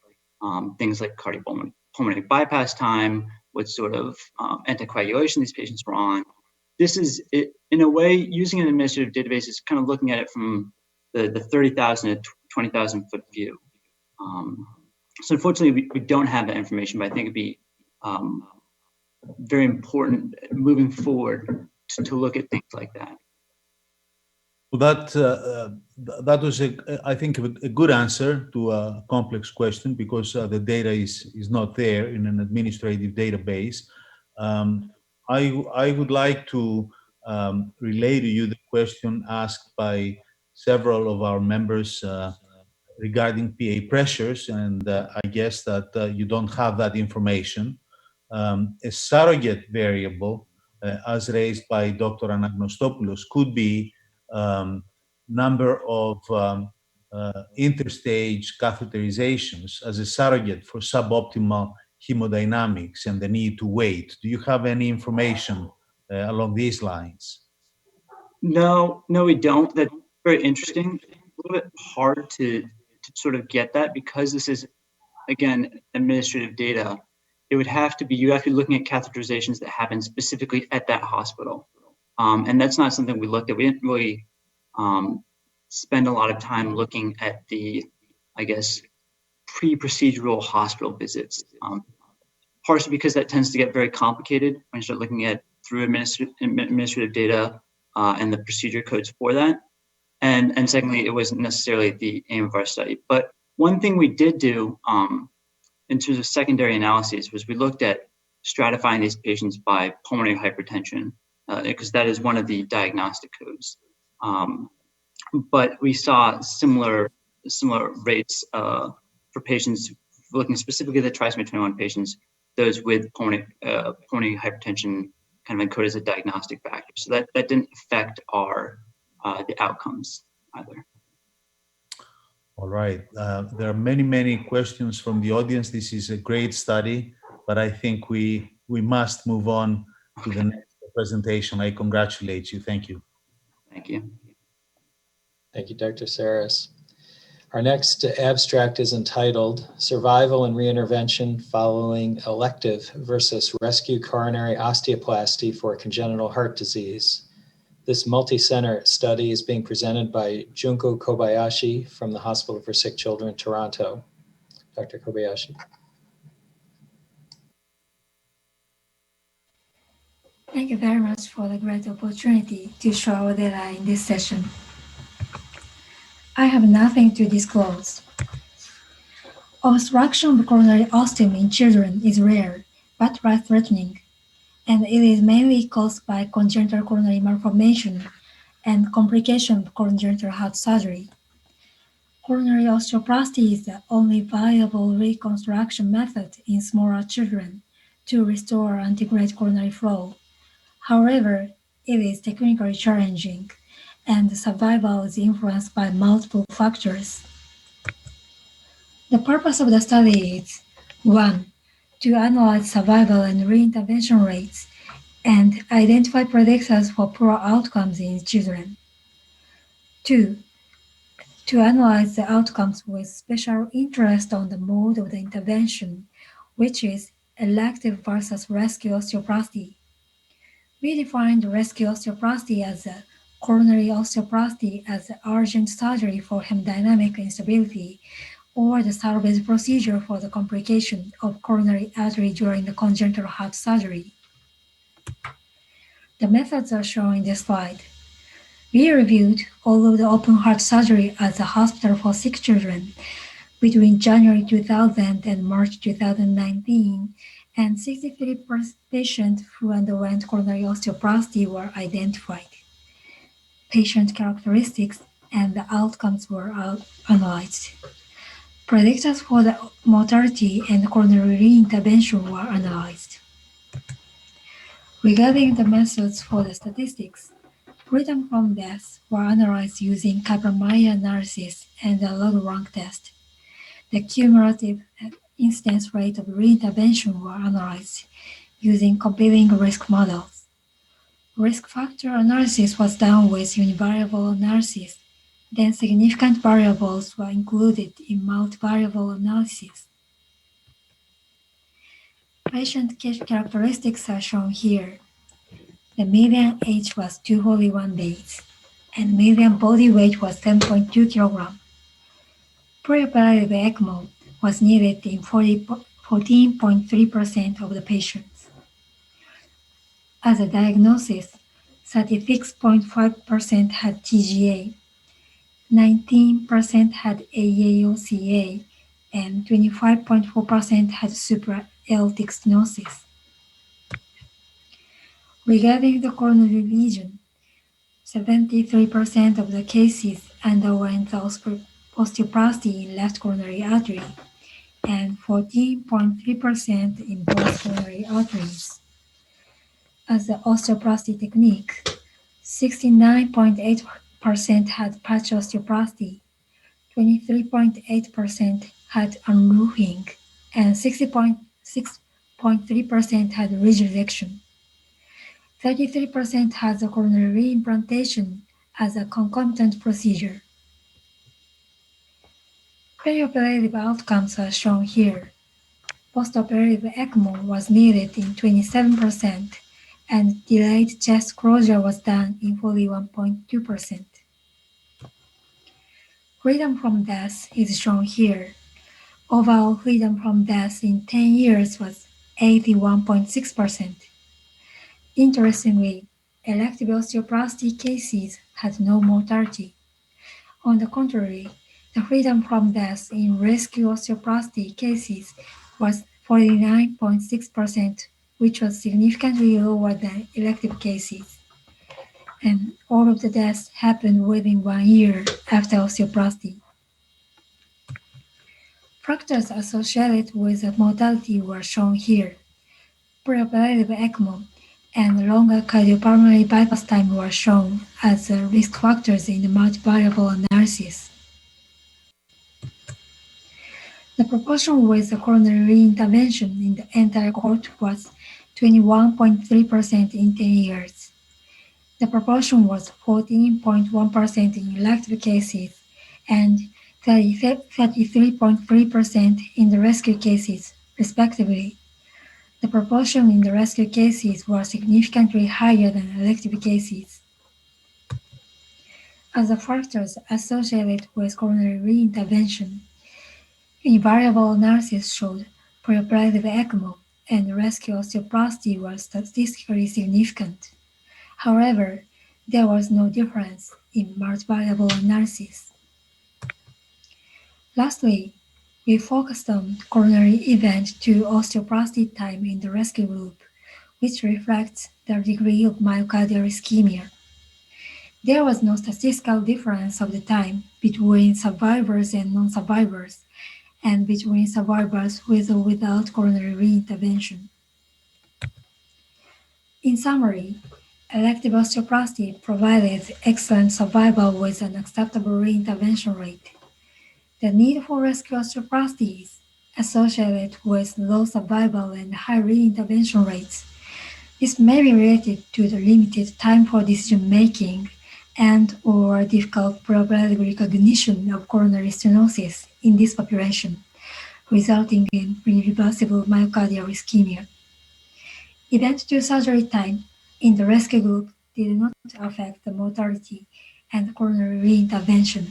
things like cardiopulmonary bypass time, what sort of anticoagulation these patients were on. This is, in a way, using an administrative database is kind of looking at it from the 30,000 to 20,000 foot view. So unfortunately, we don't have that information, but I think it'd be very important moving forward to look at things like that. Well, that was, I think, a good answer to a complex question, because the data is not there in an administrative database. I would like to relay to you the question asked by several of our members regarding PA pressures, and I guess that you don't have that information. A surrogate variable, as raised by Dr. Anagnostopoulos, could be number of interstage catheterizations as a surrogate for suboptimal hemodynamics and the need to wait. Do you have any information along these lines? No, we don't. That's very interesting. A little bit hard to sort of get that, because this is, again, administrative data. It would have to be, you have to be looking at catheterizations that happen specifically at that hospital. And that's not something we looked at. We didn't really spend a lot of time looking at the, I guess, pre-procedural hospital visits. Partially because that tends to get very complicated when you start looking at through administrative data and the procedure codes for that. And secondly, it wasn't necessarily the aim of our study. But one thing we did do in terms of secondary analyses was we looked at stratifying these patients by pulmonary hypertension, because that is one of the diagnostic codes. But we saw similar rates for patients, looking specifically at the trisomy 21 patients, those with pulmonary hypertension kind of encoded as a diagnostic factor. So that didn't affect our the outcomes either. All right. There are many questions from the audience. This is a great study, but I think we must move on to the next presentation. I congratulate you. Thank you. Thank you. Thank you, Dr. Saras. Our next abstract is entitled Survival and Reintervention Following Elective versus Rescue Coronary Osteoplasty for Congenital Heart Disease. This multi-center study is being presented by Junko Kobayashi from the Hospital for Sick Children in Toronto. Dr. Kobayashi. Thank you very much for the great opportunity to show our data in this session. I have nothing to disclose. Obstruction of coronary ostium in children is rare, but life-threatening, and it is mainly caused by congenital coronary malformation and complication of congenital heart surgery. Coronary osteoplasty is the only viable reconstruction method in smaller children to restore antegrade coronary flow. However, it is technically challenging, and survival is influenced by multiple factors. The purpose of the study is 1. To analyze survival and reintervention rates and identify predictors for poor outcomes in children. 2. To analyze the outcomes with special interest on the mode of the intervention, which is elective versus rescue osteoplasty. We defined rescue osteoplasty as a coronary osteoplasty as the urgent surgery for hemodynamic instability or the salvage procedure for the complication of coronary artery during the congenital heart surgery. The methods are shown in this slide. We reviewed all of the open heart surgery at the Hospital for Sick Children between January 2000 and March 2019, and 63 patients who underwent coronary osteoplasty were identified. Patient characteristics and the outcomes were analyzed. Predictors for the mortality and coronary reintervention were analyzed. Regarding the methods for the statistics, freedom from death were analyzed using Kaplan-Meier analysis and the log rank test. The cumulative incidence rate of reintervention were analyzed using competing risk models. Risk factor analysis was done with univariable analysis, then significant variables were included in multivariable analysis. Patient characteristics are shown here. The median age was 241 days, and median body weight was 10.2 kg. Preoperative ECMO was needed in 14.3% of the patients. As a diagnosis, 36.5% had TGA, 19% had AAOCA, and 25.4% had supraaortic stenosis. Regarding the coronary lesion, 73% of the cases underwent osteoplasty in left coronary artery and 14.3% in both coronary arteries. As the osteoplasty technique, 69.8% had patch osteoplasty, 23.8% had unroofing, and 60.3% had ridge resection. 33% had the coronary reimplantation as a concomitant procedure. Perioperative outcomes are shown here. Postoperative ECMO was needed in 27%, and delayed chest closure was done in 41.2%. Freedom from death is shown here. Overall freedom from death in 10 years was 81.6%. Interestingly, elective osteoplasty cases had no mortality. On the contrary, the freedom from death in rescue osteoplasty cases was 49.6%, which was significantly lower than elective cases. And all of the deaths happened within 1 year after osteoplasty. Factors associated with the mortality were shown here. Preoperative ECMO and longer cardiopulmonary bypass time were shown as risk factors in the multivariable analysis. The proportion with the coronary reintervention in the entire cohort was 21.3% in 10 years. The proportion was 14.1% in elective cases and 33.3% in the rescue cases, respectively. The proportion in the rescue cases was significantly higher than elective cases. As the factors associated with coronary reintervention, invariable analysis showed preoperative ECMO and rescue osteoplasty were statistically significant. However, there was no difference in multivariable analysis. Lastly, we focused on coronary event to osteoplasty time in the rescue group, which reflects the degree of myocardial ischemia. There was no statistical difference of the time between survivors and non-survivors, and between survivors with or without coronary reintervention. In summary, Elective osteoplasty provided excellent survival with an acceptable reintervention rate. The need for rescue osteoplasty is associated with low survival and high reintervention rates. This may be related to the limited time for decision-making and/or difficult probability recognition of coronary stenosis in this population, resulting in irreversible myocardial ischemia. Event-to-surgery time in the rescue group did not affect the mortality and coronary reintervention.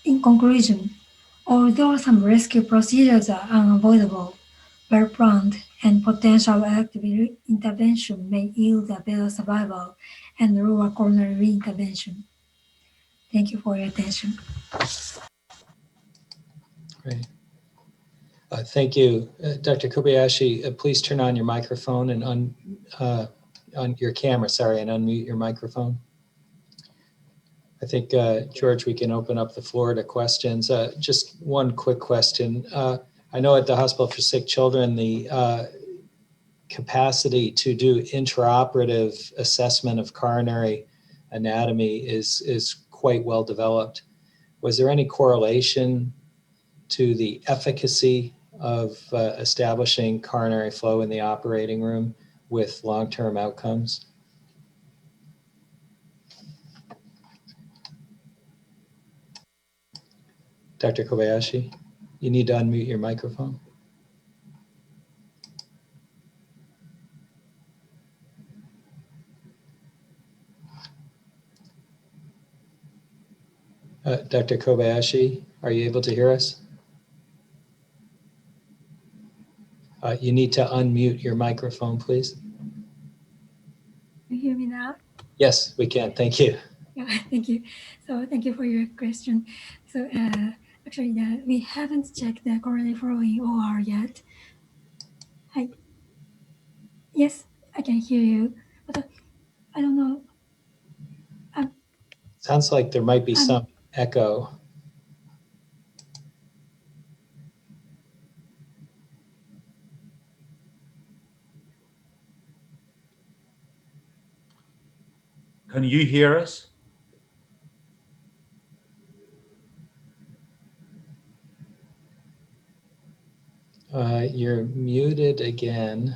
In conclusion, although some rescue procedures are unavoidable, well-planned and potential elective intervention may yield a better survival and lower coronary reintervention. Thank you for your attention. Great. Thank you. Dr. Kobayashi, please turn on your microphone and on your camera, and unmute your microphone. I think, George, we can open up the floor to questions. Just one quick question. I know at the Hospital for Sick Children, the capacity to do intraoperative assessment of coronary anatomy is quite well developed. Was there any correlation to the efficacy of establishing coronary flow in the operating room with long-term outcomes? Dr. Kobayashi, you need to unmute your microphone. Dr. Kobayashi, are you able to hear us? You need to unmute your microphone, please. You hear me now? Yes, we can. Thank you. Yeah, thank you. So thank you for your question. So actually, we haven't checked the coronary flow in OR yet. Hi. Yes, I can hear you, but I don't know. Sounds like there might be some echo. Can you hear us? You're muted again,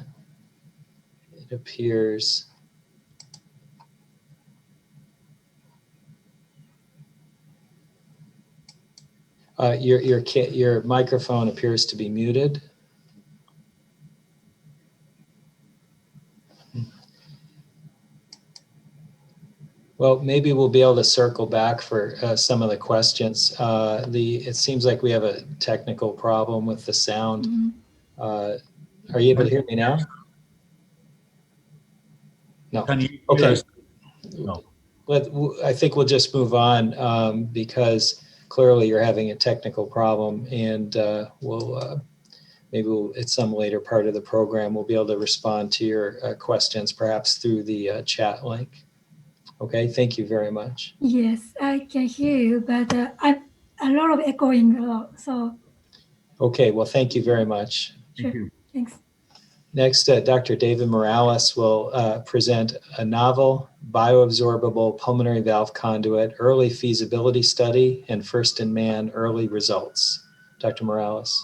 it appears. Your microphone appears to be muted. Well, maybe we'll be able to circle back for some of the questions. It seems like we have a technical problem with the sound. Mm-hmm. Are you able to hear me now? No. Can you hear Okay. us? No. I think we'll just move on because clearly you're having a technical problem, and maybe at some later part of the program we'll be able to respond to your questions, perhaps through the chat link. Okay, thank you very much. Yes, I can hear you, but I'm a lot of echoing. So. Okay, well, thank you very much. Sure. Thanks. Next, Dr. David Morales will present a novel bioabsorbable pulmonary valve conduit early feasibility study and first-in-man early results. Dr. Morales.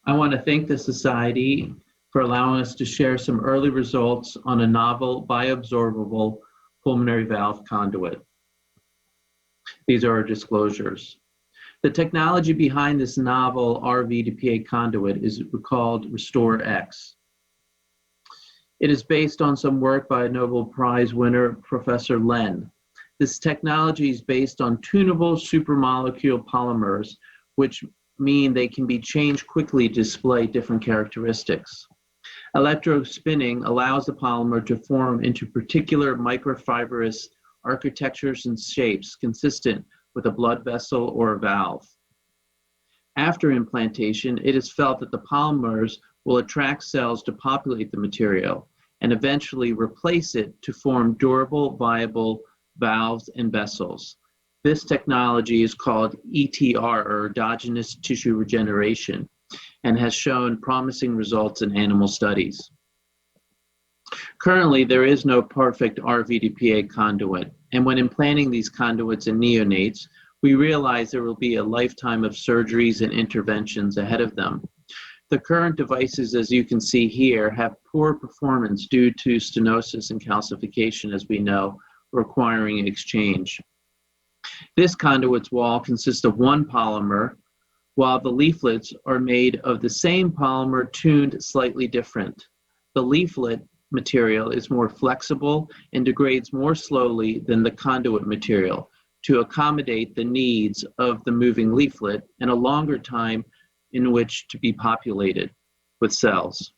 I want to thank the Society for allowing us to share some early results on a novel bioabsorbable pulmonary valve conduit. These are our disclosures. The technology behind this novel RV to PA conduit is called RestoreX. It is based on some work by Nobel Prize winner, Professor Len. This technology is based on tunable supramolecule polymers, which mean they can be changed quickly to display different characteristics. Electrospinning allows the polymer to form into particular microfibrous architectures and shapes consistent with a blood vessel or a valve. After implantation, it is felt that the polymers will attract cells to populate the material and eventually replace it to form durable, viable valves and vessels. This technology is called ETR, or endogenous tissue regeneration. and has shown promising results in animal studies. Currently, there is no perfect RVDPA conduit, and when implanting these conduits in neonates, we realize there will be a lifetime of surgeries and interventions ahead of them. The current devices, as you can see here, have poor performance due to stenosis and calcification, as we know, requiring exchange. This conduit's wall consists of one polymer, while the leaflets are made of the same polymer tuned slightly different. The leaflet material is more flexible and degrades more slowly than the conduit material to accommodate the needs of the moving leaflet and a longer time in which to be populated with cells.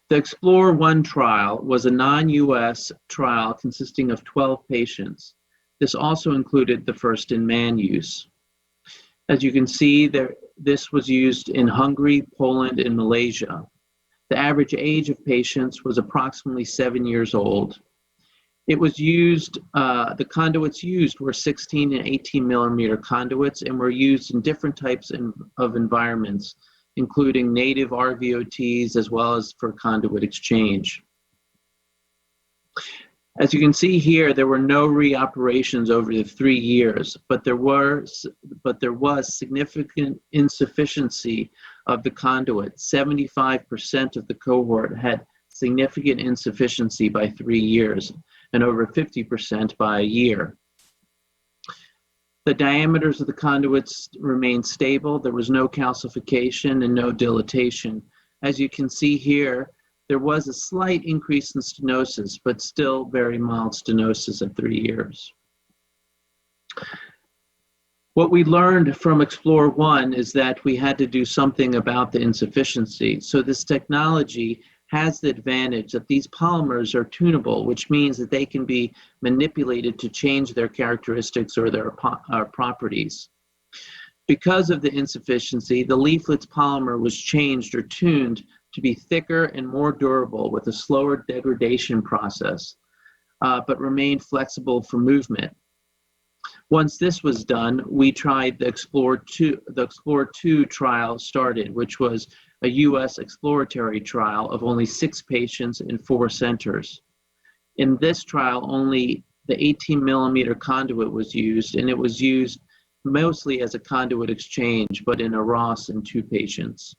The Explore-1 trial was a non-US trial consisting of 12 patients. This also included the first-in-man use. As you can see, this was used in Hungary, Poland, and Malaysia. The average age of patients was approximately 7 years old. It was used, the conduits used were 16 and 18 millimeter conduits and were used in different types of environments, including native RVOTs as well as for conduit exchange. As you can see here, there were no reoperations over the 3 years, but there was significant insufficiency of the conduit. 75% of the cohort had significant insufficiency by 3 years, and over 50% by a year. The diameters of the conduits remained stable. There was no calcification and no dilatation. As you can see here, there was a slight increase in stenosis, but still very mild stenosis at 3 years. What we learned from Explore-1 is that we had to do something about the insufficiency. So this technology has the advantage that these polymers are tunable, which means that they can be manipulated to change their characteristics or their properties. Because of the insufficiency, the leaflet's polymer was changed or tuned to be thicker and more durable with a slower degradation process, but remained flexible for movement. Once this was done, we tried the Explore-2 trial started, which was a US exploratory trial of only 6 patients in 4 centers. In this trial, only the 18 millimeter conduit was used, and it was used mostly as a conduit exchange, but in a Ross in 2 patients.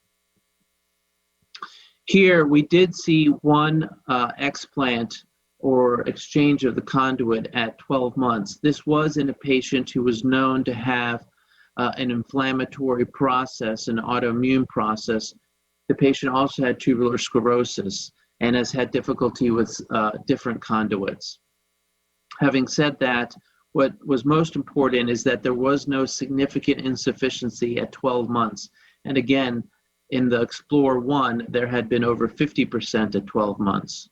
Here, we did see one explant or exchange of the conduit at 12 months. This was in a patient who was known to have an inflammatory process, an autoimmune process. The patient also had tubular sclerosis and has had difficulty with different conduits. Having said that, what was most important is that there was no significant insufficiency at 12 months. And again, in the Explore-1, there had been over 50% at 12 months.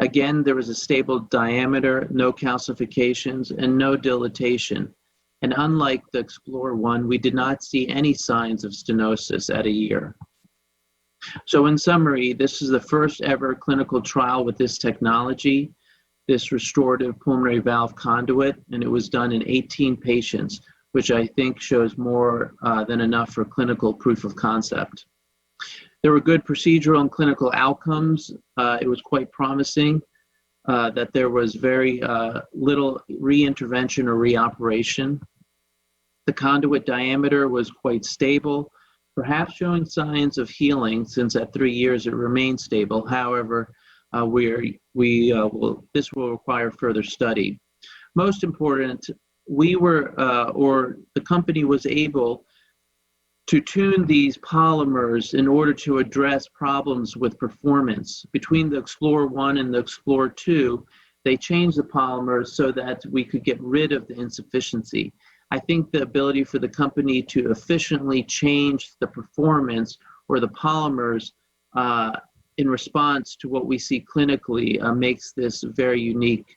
Again, there was a stable diameter, no calcifications, and no dilatation. And unlike the Explore-1, we did not see any signs of stenosis at a year. So in summary, this is the first ever clinical trial with this technology, this restorative pulmonary valve conduit, and it was done in 18 patients, which I think shows more than enough for clinical proof of concept. There were good procedural and clinical outcomes. It was quite promising that there was very little reintervention or reoperation. The conduit diameter was quite stable, perhaps showing signs of healing since at 3 years it remained stable. However, this will require further study. Most important, the company was able to tune these polymers in order to address problems with performance. Between the Explore-1 and the Explore-2, they changed the polymers so that we could get rid of the insufficiency. I think the ability for the company to efficiently change the performance or the polymers in response to what we see clinically makes this very unique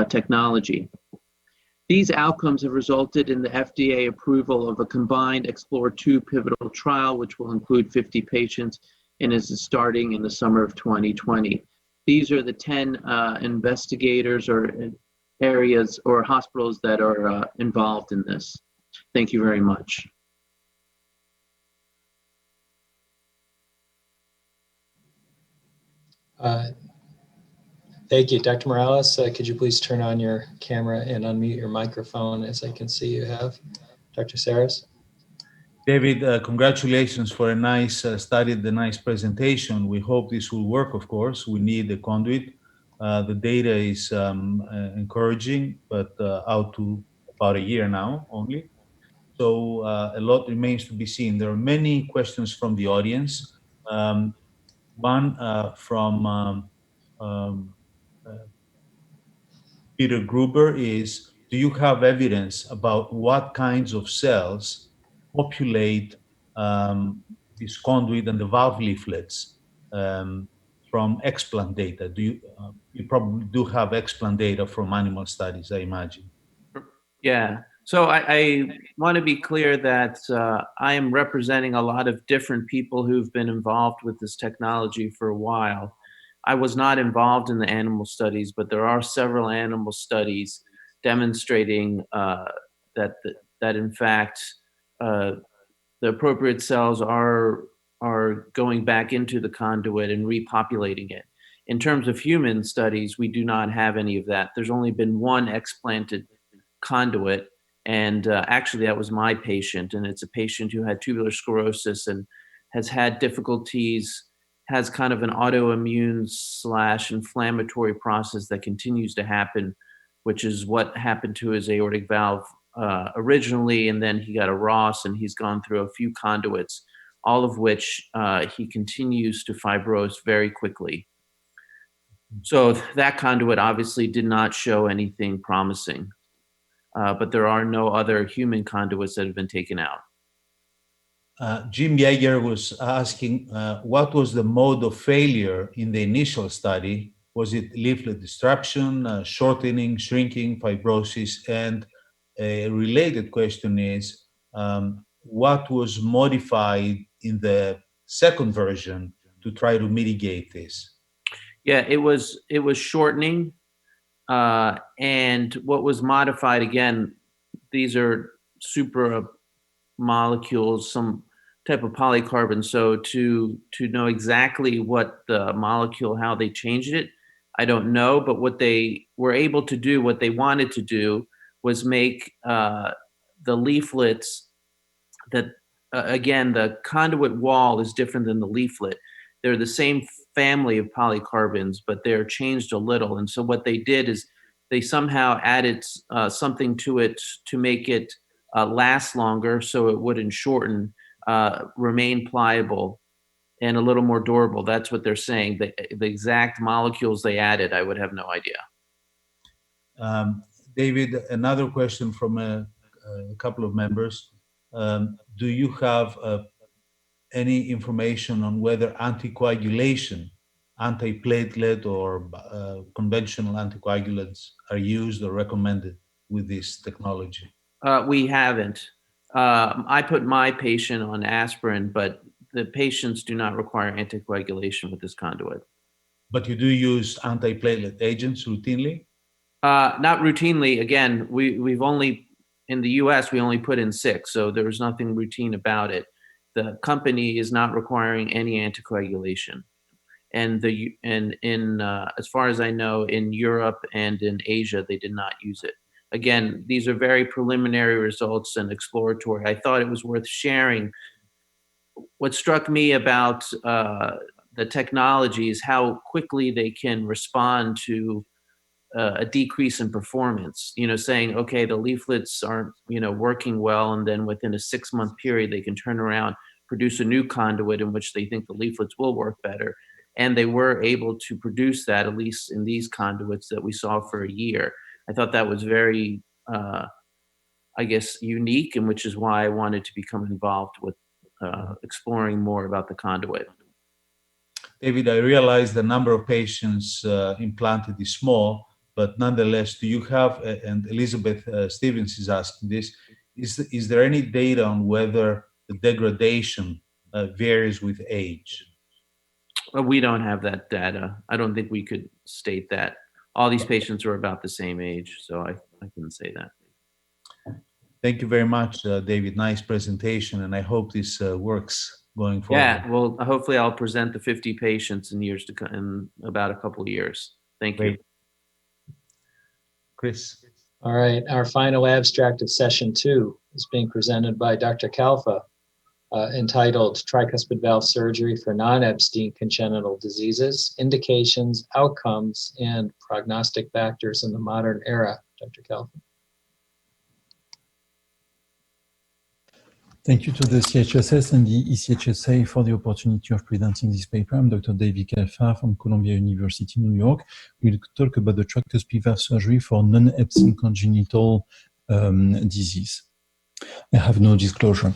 technology. These outcomes have resulted in the FDA approval of a combined Explore-2 pivotal trial, which will include 50 patients and is starting in the summer of 2020. These are the 10 investigators or areas or hospitals that are involved in this. Thank you very much. Thank you. Dr. Morales, could you please turn on your camera and unmute your microphone, as I can see you have. Dr. Saras? David, congratulations for a nice study, the nice presentation. We hope this will work, of course. We need a conduit. The data is encouraging, but out to about a year now only. So a lot remains to be seen. There are many questions from the audience. One from Peter Gruber is, do you have evidence about what kinds of cells populate this conduit and the valve leaflets from explant data? Do you probably do have explant data from animal studies, I imagine. Yeah. So I want to be clear that I am representing a lot of different people who've been involved with this technology for a while. I was not involved in the animal studies, but there are several animal studies demonstrating that in fact the appropriate cells are going back into the conduit and repopulating it. In terms of human studies, we do not have any of that. There's only been one explanted conduit, and actually that was my patient, and it's a patient who had tubular sclerosis and has had difficulties, has kind of an autoimmune / inflammatory process that continues to happen, which is what happened to his aortic valve originally, and then he got a Ross, and he's gone through a few conduits, all of which he continues to fibrose very quickly. So that conduit obviously did not show anything promising. But there are no other human conduits that have been taken out. Jim Yeager was asking, what was the mode of failure in the initial study? Was it leaflet disruption, shortening, shrinking, fibrosis? And a related question is, what was modified in the second version to try to mitigate this? Yeah, it was shortening. And what was modified, again, these are super molecules, some type of polycarbon. So to know exactly what the molecule, how they changed it, I don't know. But what they were able to do, what they wanted to do, was make the leaflets that, again, the conduit wall is different than the leaflet. They're the same family of polycarbons, but they're changed a little. And so what they did is they somehow added something to it to make it last longer, so it wouldn't shorten, remain pliable, and a little more durable. That's what they're saying. The exact molecules they added, I would have no idea. David, another question from a couple of members. Do you have any information on whether anticoagulation, antiplatelet, or conventional anticoagulants are used or recommended with this technology? We haven't. I put my patient on aspirin, but the patients do not require anticoagulation with this conduit. But you do use antiplatelet agents routinely? Not routinely. Again, we've only, in the US, we only put in 6, so there was nothing routine about it. The company is not requiring any anticoagulation. And as far as I know, in Europe and in Asia, they did not use it. Again, these are very preliminary results and exploratory. I thought it was worth sharing. What struck me about the technology is how quickly they can respond to a decrease in performance, saying, okay, the leaflets aren't, working well. And then within a 6-month period, they can turn around, produce a new conduit in which they think the leaflets will work better. And they were able to produce that, at least in these conduits that we saw for a year. I thought that was very, unique, and which is why I wanted to become involved with exploring more about the conduit. David, I realize the number of patients implanted is small, but nonetheless, do you have, and Elizabeth Stevens is asking this, is there any data on whether the degradation varies with age? We don't have that data. I don't think we could state that. All these patients are about the same age, so I couldn't say that. Thank you very much, David. Nice presentation, and I hope this works. going forward? Yeah, well, hopefully I'll present the 50 patients in years to come, in about a couple of years. Thank you. Great. Chris? All right, our final abstract of session 2 is being presented by Dr. Kalfa, entitled Tricuspid Valve Surgery for Non-Epstein Congenital Diseases, Indications, Outcomes, and Prognostic Factors in the Modern Era. Dr. Kalfa. Thank you to the CHSS and the ECHSA for the opportunity of presenting this paper. I'm Dr. David Kalfa from Columbia University, New York. We'll talk about the tricuspid valve surgery for non-Epstein congenital disease. I have no disclosure.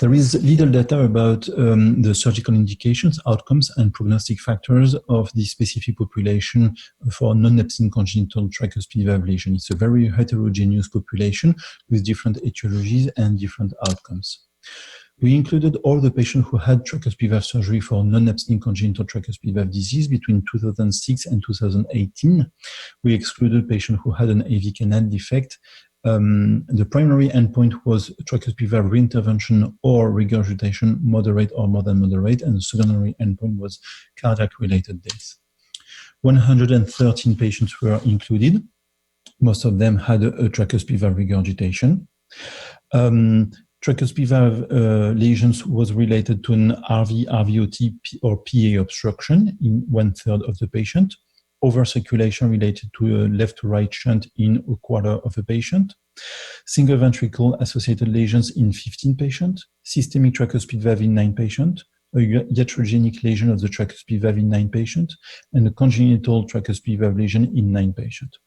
There is little data about the surgical indications, outcomes, and prognostic factors of the specific population for non-Epstein congenital tricuspid valve lesion. It's a very heterogeneous population with different etiologies and different outcomes. We included all the patients who had tricuspid valve surgery for non-Epstein congenital tricuspid valve disease between 2006 and 2018. We excluded patients who had an AV canal defect. The primary endpoint was tricuspid valve reintervention or regurgitation, moderate or more than moderate, and the secondary endpoint was cardiac-related death. 113 patients were included. Most of them had a tricuspid valve regurgitation. Tricuspid valve lesions was related to an RV, RVOT, or PA obstruction in 1/3 of the patient. Overcirculation related to a left to right shunt in a quarter of the patient. Single ventricle associated lesions in 15 patients. Systemic tricuspid valve in 9 patients. A iatrogenic lesion of the tricuspid valve in 9 patients. And a congenital tricuspid valve lesion in 9 patients.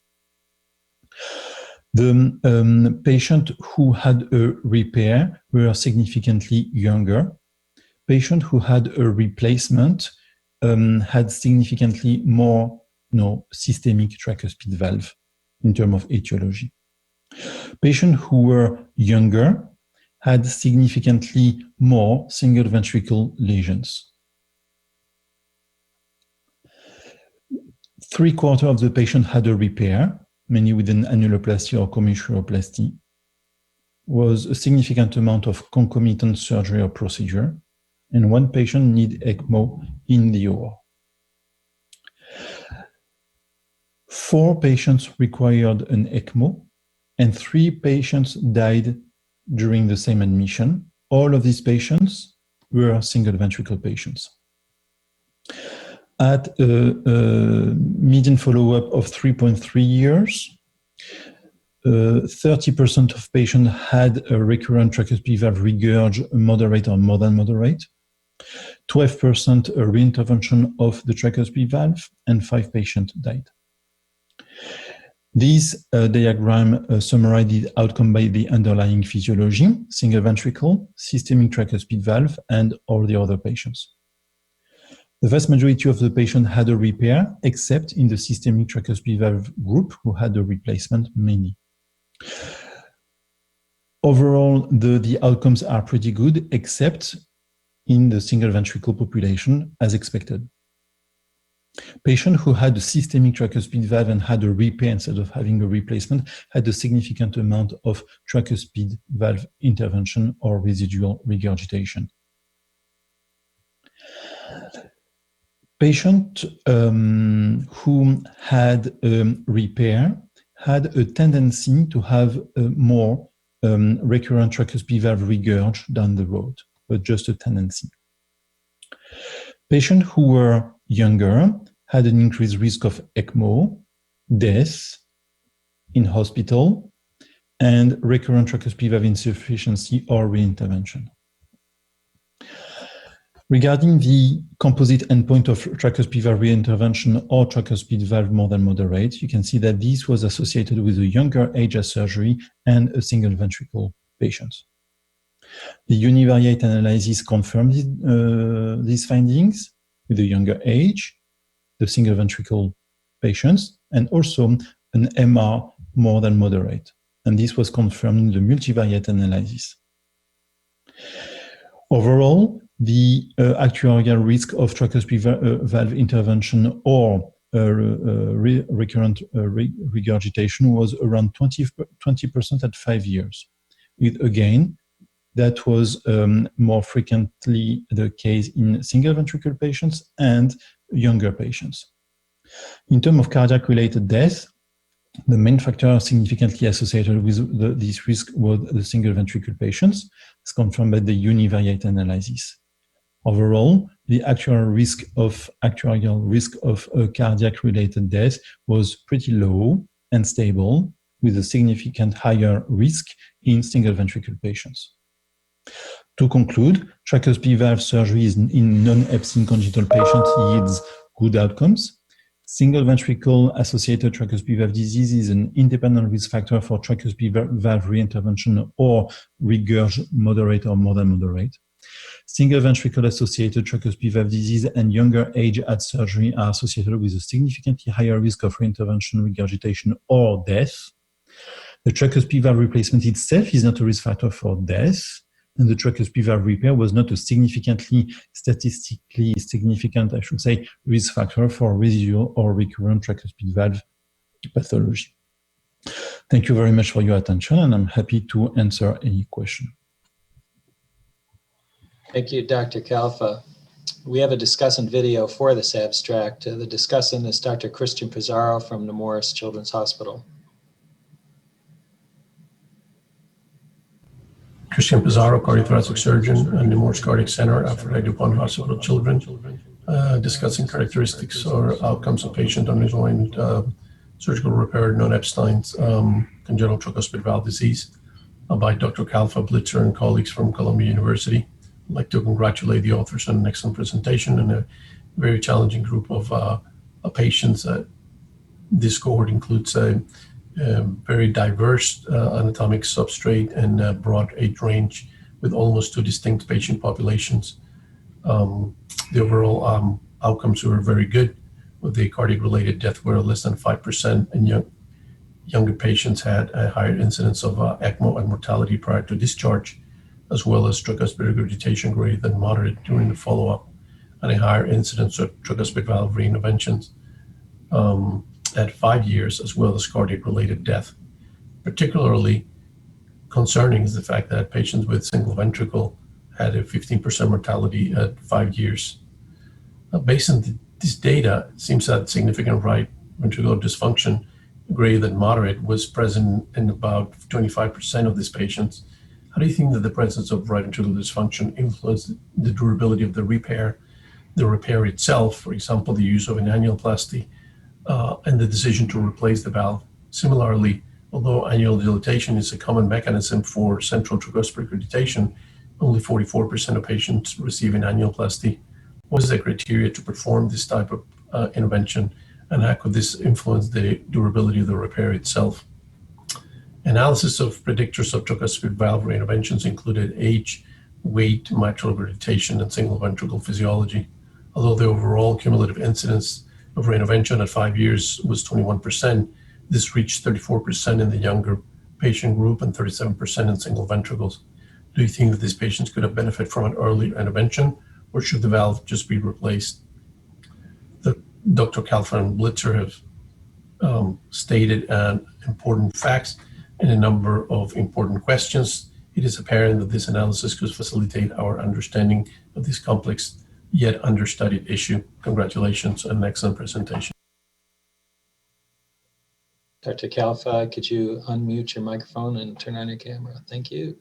The patient who had a repair were significantly younger. Patient who had a replacement had significantly more systemic tricuspid valve in terms of etiology. Patients who were younger had significantly more single ventricle lesions. 3/4 of the patient had a repair, many with an annuloplasty or commissuroplasty. Was a significant amount of concomitant surgery or procedure, and 1 patient need ECMO in the OR. 4 patients required an ECMO, and 3 patients died during the same admission. All of these patients were single ventricle patients. At a median follow-up of 3.3 years, 30% of patients had a recurrent tricuspid valve regurg, moderate or more than moderate. 12% a reintervention of the tricuspid valve, and 5 patients died. This diagram summarizes the outcome by the underlying physiology, single ventricle, systemic tricuspid valve, and all the other patients. The vast majority of the patients had a repair, except in the systemic tricuspid valve group, who had a replacement mainly. Overall, the outcomes are pretty good, except in the single ventricle population, as expected. Patients who had a systemic tricuspid valve and had a repair instead of having a replacement had a significant amount of tricuspid valve intervention or residual regurgitation. Patients who had repair had a tendency to have more recurrent tricuspid valve regurg down the road, but just a tendency. Patients who were younger had an increased risk of ECMO, death in hospital, and recurrent tricuspid valve insufficiency or reintervention. Regarding the composite endpoint of tricuspid valve reintervention or tricuspid valve more than moderate, you can see that this was associated with a younger age of surgery and a single ventricle patient. The univariate analysis confirmed these findings with a younger age, the single ventricle patients, and also an MR more than moderate. And this was confirmed in the multivariate analysis. Overall, the actuarial risk of tricuspid valve intervention or recurrent regurgitation was around 20% at 5 years. With, again, that was more frequently the case in single ventricle patients and younger patients. In terms of cardiac-related death, the main factor significantly associated with this risk was the single ventricle patients. It's confirmed by the univariate analysis. Overall, the actuarial risk of cardiac-related death was pretty low and stable, with a significant higher risk in single ventricle patients. To conclude, tricuspid valve surgery in non-Epstein congenital patients yields good outcomes. Single ventricle associated tricuspid valve disease is an independent risk factor for tricuspid valve reintervention or regurg moderate or more than moderate. Single ventricle associated tricuspid valve disease and younger age at surgery are associated with a significantly higher risk of reintervention, regurgitation, or death. The tricuspid valve replacement itself is not a risk factor for death, and the tricuspid valve repair was not a statistically significant, risk factor for residual or recurrent tricuspid valve pathology. Thank you very much for your attention, and I'm happy to answer any question. Thank you, Dr. Calfa. We have a discussant video for this abstract. The discussant is Dr. Christian Pizarro from Nemours Children's Hospital. Christian Pizarro, cardiothoracic surgeon at Nemours Cardiac Center, Alfred DuPont Hospital Children, discussing characteristics or outcomes of patient undergoing surgical repair non-Epstein's congenital tricuspid valve disease by Dr. Calfa, Blitzer, and colleagues from Columbia University. I'd like to congratulate the authors on an excellent presentation and a very challenging group of patients. This cohort includes a very diverse anatomic substrate and broad age range with almost two distinct patient populations. The overall outcomes were very good, with the cardiac-related death were less than 5%, and younger patients had a higher incidence of ECMO and mortality prior to discharge, as well as tricuspid regurgitation greater than moderate during the follow-up, and a higher incidence of tricuspid valve reinterventions at 5 years, as well as cardiac-related death. Particularly concerning is the fact that patients with single ventricle had a 15% mortality at 5 years. Based on this data, it seems that significant right ventricular dysfunction greater than moderate was present in about 25% of these patients. How do you think that the presence of right ventricular dysfunction influenced the durability of the repair itself, for example, the use of an annuloplasty, and the decision to replace the valve? Similarly, although annual dilatation is a common mechanism for central tricuspid regurgitation, only 44% of patients receive an annuloplasty. What is the criteria to perform this type of intervention, and how could this influence the durability of the repair itself? Analysis of predictors of tricuspid valve reinterventions included age, weight, mitral regurgitation, and single ventricle physiology. Although the overall cumulative incidence of reintervention at 5 years was 21%, this reached 34% in the younger patient group and 37% in single ventricles. Do you think that these patients could have benefited from an early intervention, or should the valve just be replaced? Dr. Calfa and Blitzer have stated important facts and a number of important questions. It is apparent that this analysis could facilitate our understanding of this complex yet understudied issue. Congratulations on an excellent presentation. Dr. Calfa, could you unmute your microphone and turn on your camera? Thank you.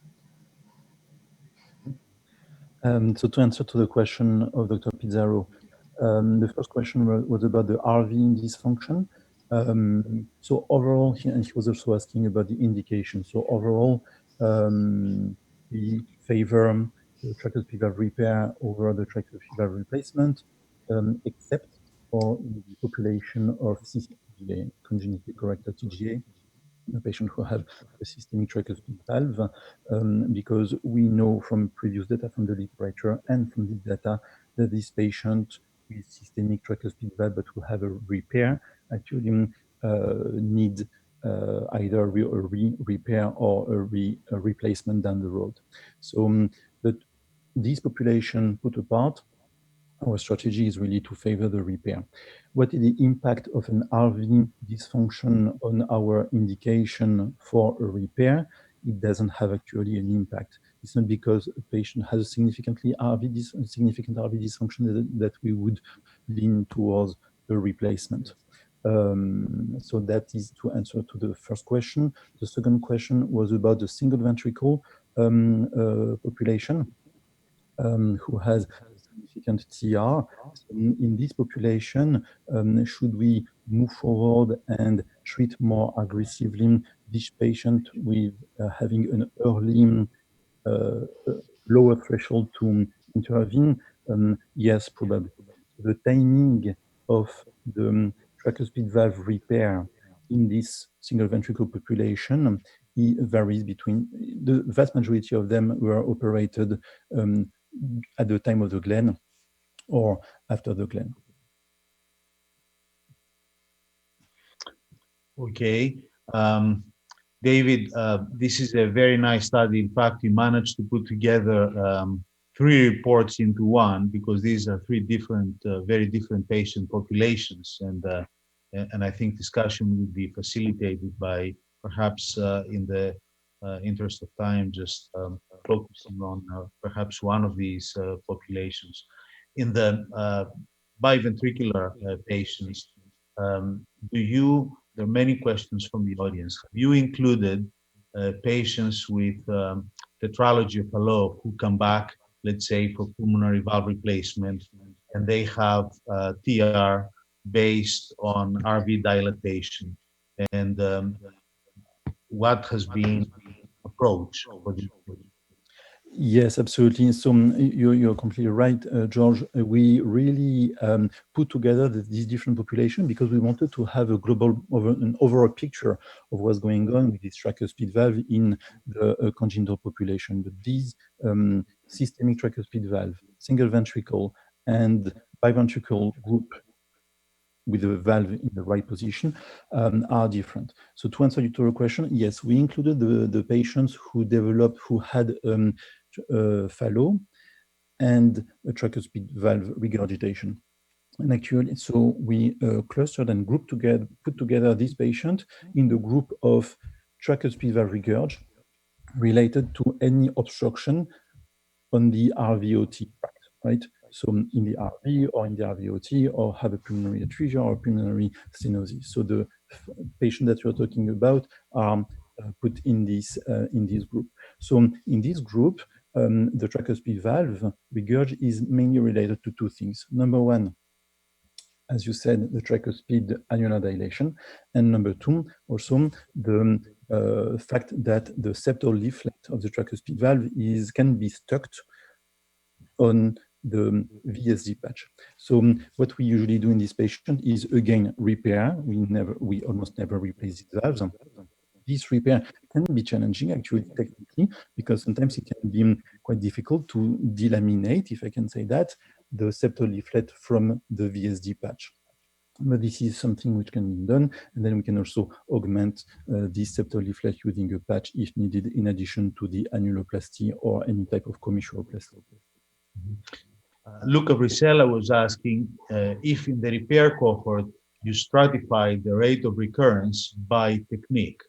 So to answer to the question of Dr. Pizarro, the first question was about the RV dysfunction. So overall, and he was also asking about the indication. So overall, we favor the tricuspid valve repair over the tricuspid valve replacement, except for the population of CCTGA, congenitally corrected TGA, a patient who have a systemic tricuspid valve, because we know from previous data from the literature and from the data that this patient with systemic tricuspid valve but who have a repair actually need either a repair or a replacement down the road. So, but this population put apart, our strategy is really to favor the repair. What is the impact of an RV dysfunction on our indication for a repair? it doesn't have actually an impact. It's not because a patient has a significant RV dysfunction that we would lean towards a replacement. So that is to answer to the first question. The second question was about the single ventricle population who has significant TR. In this population, should we move forward and treat more aggressively this patient with having an early lower threshold to intervene? Yes, probably. The timing of the tricuspid valve repair in this single ventricle population it varies between, the vast majority of them were operated at the time of the Glen or after the Glen. Okay. David, this is a very nice study. In fact, you managed to put together 3 reports into one, because these are 3 different, very different patient populations. And I think discussion will be facilitated by perhaps in the interest of time, just focusing on perhaps one of these populations. In the biventricular patients, there are many questions from the audience. Have you included patients with tetralogy of Fallot who come back, let's say, for pulmonary valve replacement, and they have TR based on RV dilatation? And what has been approach for the Yes, absolutely. So you're completely right, George. We really put together these different populations because we wanted to have a an overall picture of what's going on with this tricuspid valve in the congenital population. But these systemic tricuspid valve, single ventricle, and biventricle group with the valve in the right position are different. So to answer your question, yes, we included the patients who had Fallot and a tricuspid valve regurgitation. And actually, so we clustered and put together this patient in the group of tricuspid valve regurg related to any obstruction on the RVOT tract, right? So in the RV or in the RVOT, or have a pulmonary atresia or pulmonary stenosis. So the patient that you're talking about are put in this group. So in this group, the tricuspid valve regurg is mainly related to 2 things. Number 1, as you said, the tricuspid annular dilation, and number 2, also the fact that the septal leaflet of the tricuspid valve can be stuck on the VSD patch. So what we usually do in this patient is again repair. We almost never replace these valves. This repair can be challenging actually technically, because sometimes it can be quite difficult to delaminate, if I can say that, the septal leaflet from the VSD patch. But this is something which can be done, and then we can also augment this septal leaflet using a patch if needed, in addition to the annuloplasty or any type of commissuroplasty. Luca Brisella was asking if in the repair cohort you stratified the rate of recurrence by technique,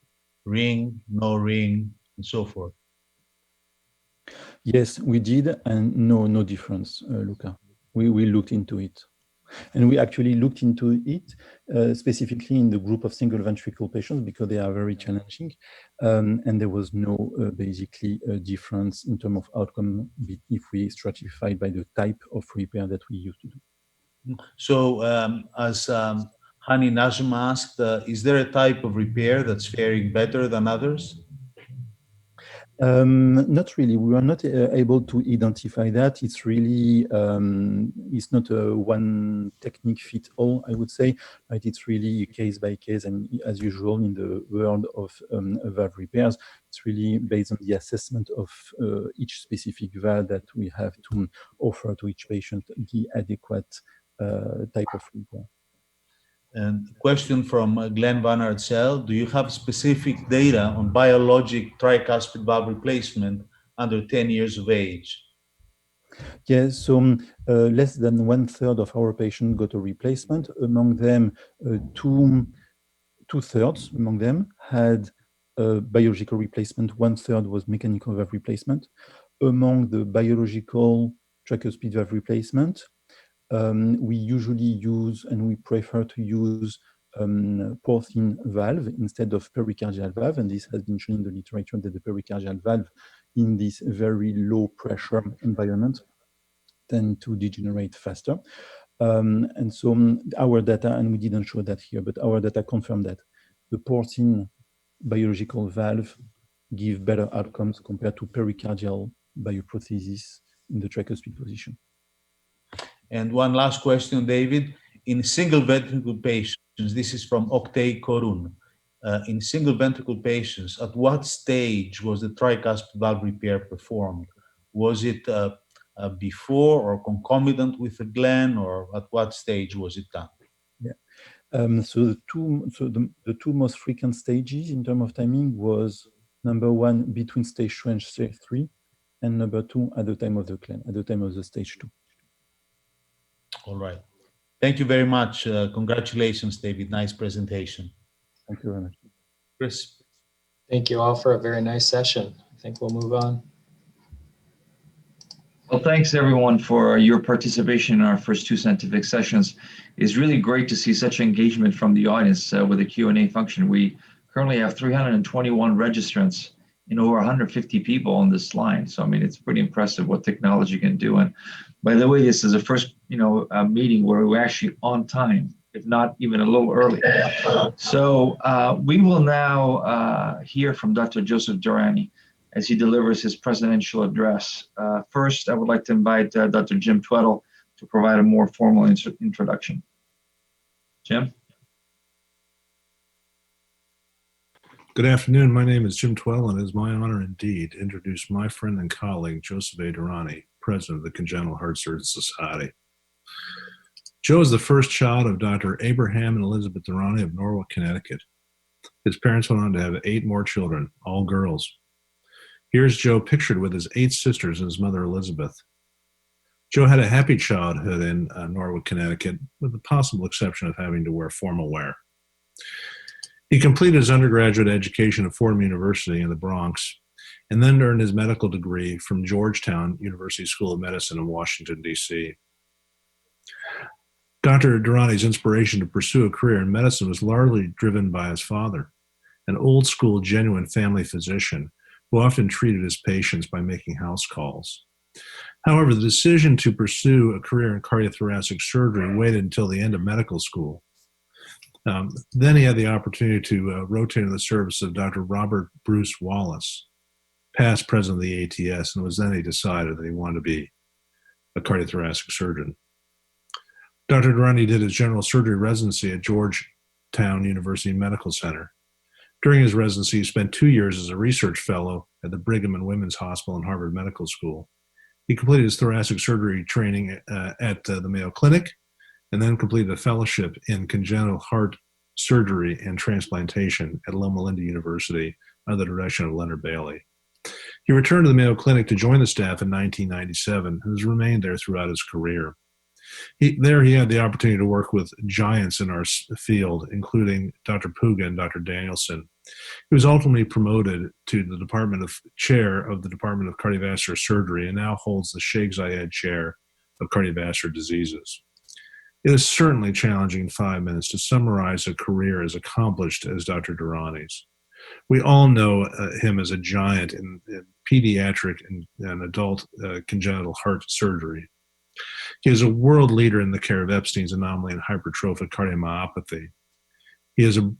ring, no ring, and so forth. Yes, we did, and no difference, Luca. We looked into it. And we actually looked into it specifically in the group of single ventricle patients because they are very challenging. And there was no basically difference in terms of outcome if we stratified by the type of repair that we used to do. So as Hani Najm asked, is there a type of repair that's faring better than others? Not really. We were not able to identify that. It's really, it's not a one technique fit all, I would say, right? It's really case by case. And as usual in the world of valve repairs, it's really based on the assessment of each specific valve that we have to offer to each patient the adequate type of repair. And a question from Glenn Van Artsel. Do you have specific data on biologic tricuspid valve replacement under 10 years of age? Yes, so less than 1/3 of our patients got a replacement. Among them, two-thirds among them had biological replacement, 1/3 was mechanical valve replacement. Among the biological tricuspid valve replacement, we usually use and we prefer to use porcine valve instead of pericardial valve, and this has been shown in the literature that the pericardial valve in this very low pressure environment tend to degenerate faster. And so our data, and we didn't show that here, but our data confirm that the porcine biological valve give better outcomes compared to pericardial bioprosthesis in the tricuspid position. And one last question, David. In single ventricle patients, this is from Oktay Korun. In single ventricle patients, at what stage was the tricuspid valve repair performed? Was it before or concomitant with the Glenn, or at what stage was it done? Yeah. So the two most frequent stages in terms of timing was number one between stage 2 and stage 3, and number 2 at the time of the Glenn, at the time of the stage 2. All right. Thank you very much. Congratulations, David. Nice presentation. Thank you very much. Chris. Thank you all for a very nice session. I think we'll move on. Well, thanks everyone for your participation in our first 2 scientific sessions. It's really great to see such engagement from the audience with the Q&A function. We currently have 321 registrants and over 150 people on this line. So, I mean, it's pretty impressive what technology can do. And by the way, this is the first, meeting where we're actually on time, if not even a little early. So we will now hear from Dr. Joseph Durrani as he delivers his presidential address. First, I would like to invite Dr. Jim Tweddle to provide a more formal introduction. Jim? Good afternoon. My name is Jim Tweddle, and it is my honor indeed to introduce my friend and colleague, Joseph A. Durrani, President of the Congenital Heart Surgeons Society. Joe is the first child of Dr. Abraham and Elizabeth Durrani of Norwalk, Connecticut. His parents went on to have 8 more children, all girls. Here's Joe pictured with his 8 sisters and his mother, Elizabeth. Joe had a happy childhood in Norwalk, Connecticut, with the possible exception of having to wear formal wear. He completed his undergraduate education at Fordham University in the Bronx, and then earned his medical degree from Georgetown University School of Medicine in Washington, D.C. Dr. Durrani's inspiration to pursue a career in medicine was largely driven by his father, an old-school, genuine family physician who often treated his patients by making house calls. However, the decision to pursue a career in cardiothoracic surgery waited until the end of medical school. Then he had the opportunity to rotate in the service of Dr. Robert Bruce Wallace, past president of the ATS, and it was then he decided that he wanted to be a cardiothoracic surgeon. Dr. Durrani did his general surgery residency at Georgetown University Medical Center. During his residency, he spent 2 years as a research fellow at the Brigham and Women's Hospital and Harvard Medical School. He completed his thoracic surgery training at the Mayo Clinic, and then completed a fellowship in congenital heart surgery and transplantation at Loma Linda University under the direction of Leonard Bailey. He returned to the Mayo Clinic to join the staff in 1997 and has remained there throughout his career. There he had the opportunity to work with giants in our field, including Dr. Puga and Dr. Danielson. He was ultimately promoted to the chair of the Department of Cardiovascular Surgery and now holds the Sheikh Zayed Chair of Cardiovascular Diseases. It is certainly challenging in 5 minutes to summarize a career as accomplished as Dr. Durrani's. We all know him as a giant in pediatric and adult congenital heart surgery. He is a world leader in the care of Epstein's anomaly and hypertrophic cardiomyopathy. He has a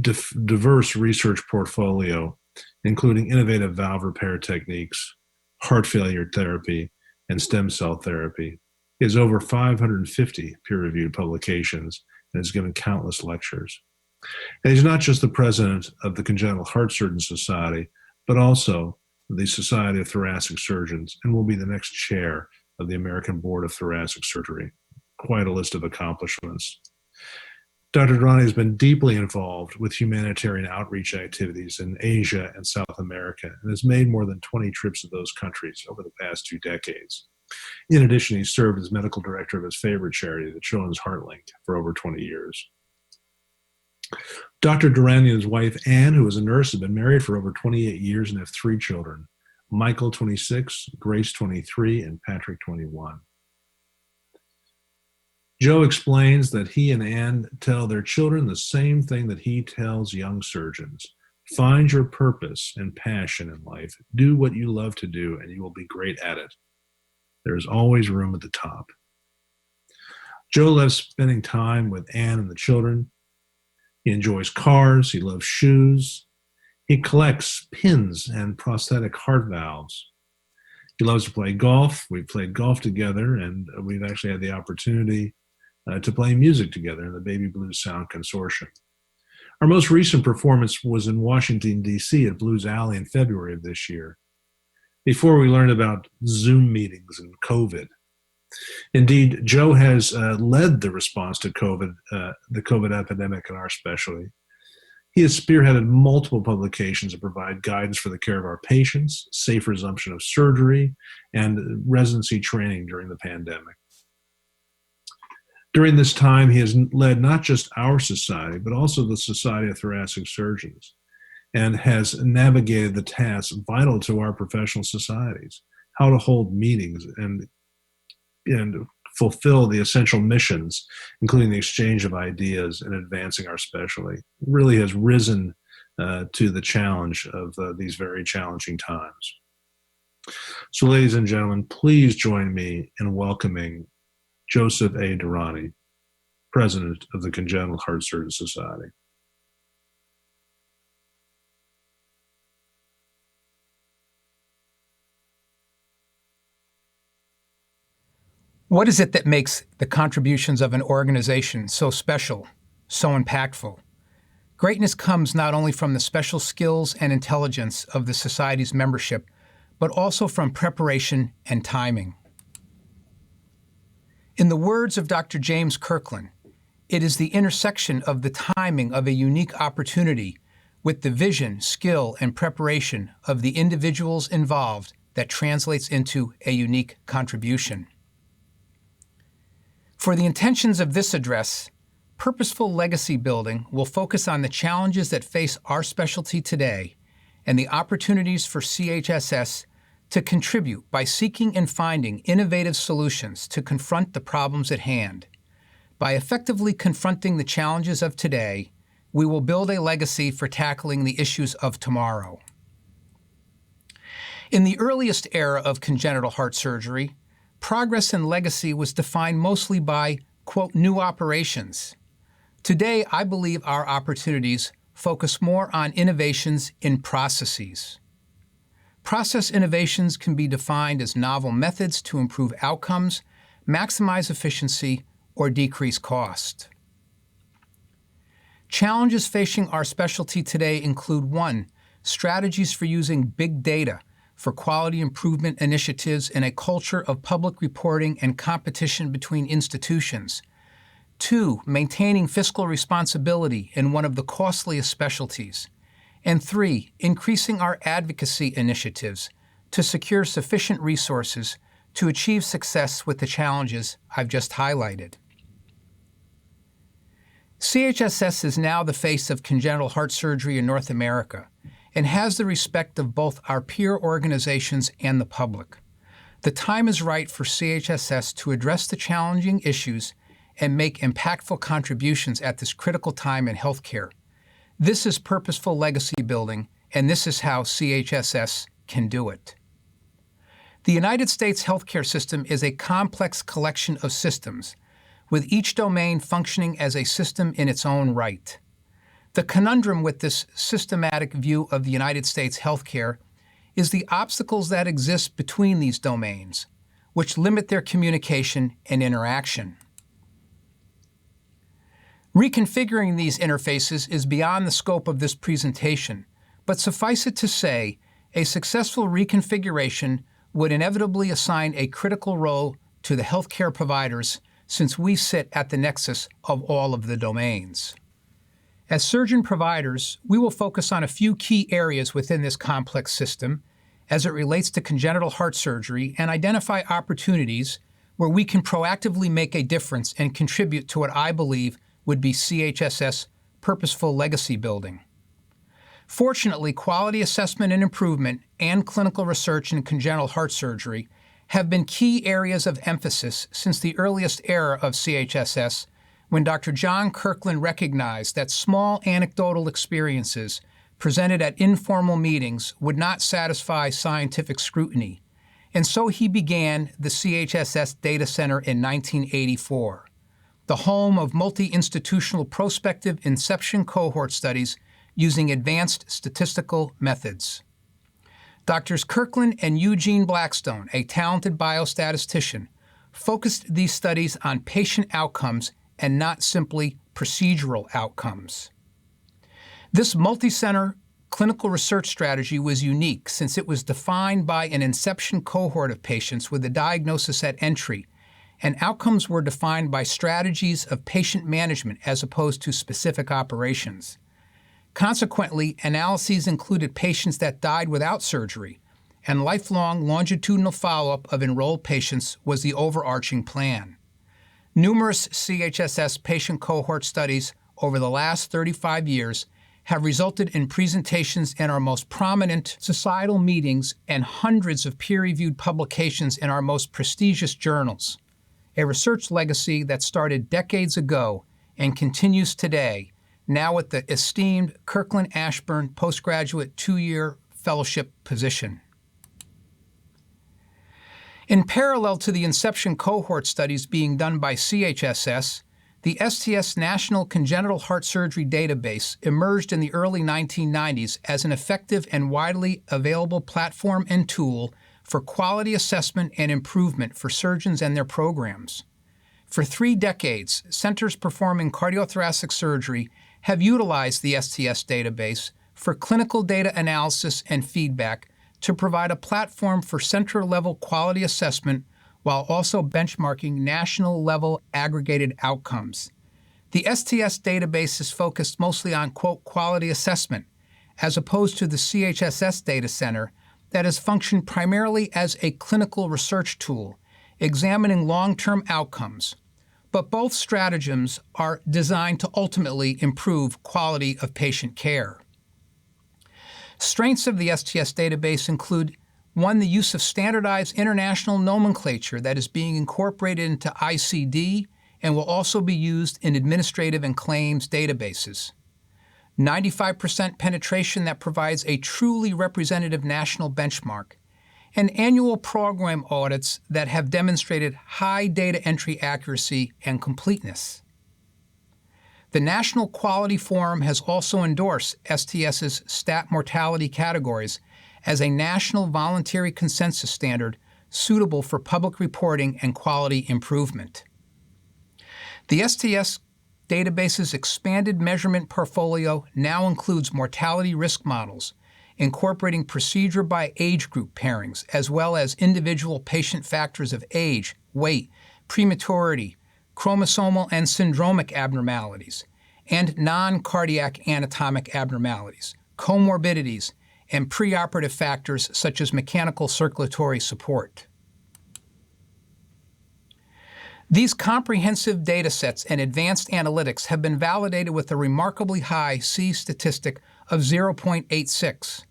diverse research portfolio, including innovative valve repair techniques, heart failure therapy, and stem cell therapy. He has over 550 peer-reviewed publications and has given countless lectures. And he's not just the president of the Congenital Heart Surgeons Society, but also the Society of Thoracic Surgeons, and will be the next chair of the American Board of Thoracic Surgery. Quite a list of accomplishments. Dr. Durrani has been deeply involved with humanitarian outreach activities in Asia and South America and has made more than 20 trips to those countries over the past 2 decades. In addition, he served as medical director of his favorite charity, the Children's Heart Link, for over 20 years. Dr. Durrani and his wife, Anne, who is a nurse, have been married for over 28 years and have 3 children, Michael, 26, Grace, 23, and Patrick, 21. Joe explains that he and Anne tell their children the same thing that he tells young surgeons. Find your purpose and passion in life. Do what you love to do, and you will be great at it. There is always room at the top. Joe loves spending time with Anne and the children. He enjoys cars. He loves shoes. He collects pins and prosthetic heart valves. He loves to play golf. We've played golf together, and we've actually had the opportunity to play music together in the Baby Blues Sound Consortium. Our most recent performance was in Washington, D.C. at Blues Alley in February of this year, before we learned about Zoom meetings and COVID. Indeed, Joe has led the response to COVID, the COVID epidemic in our specialty. He has spearheaded multiple publications that provide guidance for the care of our patients, safe resumption of surgery, and residency training during the pandemic. During this time, he has led not just our society, but also the Society of Thoracic Surgeons, and has navigated the tasks vital to our professional societies, how to hold meetings and fulfill the essential missions, including the exchange of ideas and advancing our specialty. Really has risen to the challenge of these very challenging times. So, ladies and gentlemen, please join me in welcoming Joseph A. Durrani, President of the Congenital Heart Surgeons Society. What is it that makes the contributions of an organization so special, so impactful? Greatness comes not only from the special skills and intelligence of the Society's membership, but also from preparation and timing. In the words of Dr. James Kirkland, it is the intersection of the timing of a unique opportunity with the vision, skill, and preparation of the individuals involved that translates into a unique contribution. For the intentions of this address, purposeful legacy building will focus on the challenges that face our specialty today and the opportunities for CHSS to contribute by seeking and finding innovative solutions to confront the problems at hand. By effectively confronting the challenges of today, we will build a legacy for tackling the issues of tomorrow. In the earliest era of congenital heart surgery, progress and legacy was defined mostly by, quote, new operations. Today, I believe our opportunities focus more on innovations in processes. Process innovations can be defined as novel methods to improve outcomes, maximize efficiency, or decrease cost. Challenges facing our specialty today include 1, strategies for using big data for quality improvement initiatives in a culture of public reporting and competition between institutions. 2, maintaining fiscal responsibility in one of the costliest specialties. And 3, increasing our advocacy initiatives to secure sufficient resources to achieve success with the challenges I've just highlighted. CHSS is now the face of congenital heart surgery in North America and has the respect of both our peer organizations and the public. The time is right for CHSS to address the challenging issues and make impactful contributions at this critical time in healthcare. This is purposeful legacy building, and this is how CHSS can do it. The United States healthcare system is a complex collection of systems, with each domain functioning as a system in its own right. The conundrum with this systematic view of the United States healthcare is the obstacles that exist between these domains, which limit their communication and interaction. Reconfiguring these interfaces is beyond the scope of this presentation, but suffice it to say, a successful reconfiguration would inevitably assign a critical role to the healthcare providers since we sit at the nexus of all of the domains. As surgeon providers, we will focus on a few key areas within this complex system as it relates to congenital heart surgery and identify opportunities where we can proactively make a difference and contribute to what I believe would be CHSS purposeful legacy building. Fortunately, quality assessment and improvement and clinical research in congenital heart surgery have been key areas of emphasis since the earliest era of CHSS, when Dr. John Kirkland recognized that small anecdotal experiences presented at informal meetings would not satisfy scientific scrutiny, and so he began the CHSS Data Center in 1984, the home of multi-institutional prospective inception cohort studies using advanced statistical methods. Doctors Kirkland and Eugene Blackstone, a talented biostatistician, focused these studies on patient outcomes and not simply procedural outcomes. This multi-center clinical research strategy was unique since it was defined by an inception cohort of patients with a diagnosis at entry, and outcomes were defined by strategies of patient management as opposed to specific operations. Consequently, analyses included patients that died without surgery, and lifelong longitudinal follow-up of enrolled patients was the overarching plan. Numerous CHSS patient cohort studies over the last 35 years have resulted in presentations in our most prominent societal meetings and hundreds of peer-reviewed publications in our most prestigious journals, a research legacy that started decades ago and continues today, now at the esteemed Kirkland-Ashburn postgraduate 2-year fellowship position. In parallel to the inception cohort studies being done by CHSS, the STS National Congenital Heart Surgery Database emerged in the early 1990s as an effective and widely available platform and tool for quality assessment and improvement for surgeons and their programs. For 3 decades, centers performing cardiothoracic surgery have utilized the STS database for clinical data analysis and feedback to provide a platform for center-level quality assessment while also benchmarking national-level aggregated outcomes. The STS database is focused mostly on, quote, quality assessment, as opposed to the CHSS data center that has functioned primarily as a clinical research tool, examining long-term outcomes. But both stratagems are designed to ultimately improve quality of patient care. Strengths of the STS database include, 1, the use of standardized international nomenclature that is being incorporated into ICD and will also be used in administrative and claims databases. 95% penetration that provides a truly representative national benchmark, and annual program audits that have demonstrated high data entry accuracy and completeness. The National Quality Forum has also endorsed STS's stat mortality categories as a national voluntary consensus standard suitable for public reporting and quality improvement. The STS database's expanded measurement portfolio now includes mortality risk models, incorporating procedure by age group pairings, as well as individual patient factors of age, weight, prematurity, chromosomal and syndromic abnormalities, and non-cardiac anatomic abnormalities, comorbidities, and preoperative factors such as mechanical circulatory support. These comprehensive data sets and advanced analytics have been validated with a remarkably high C statistic of 0.86.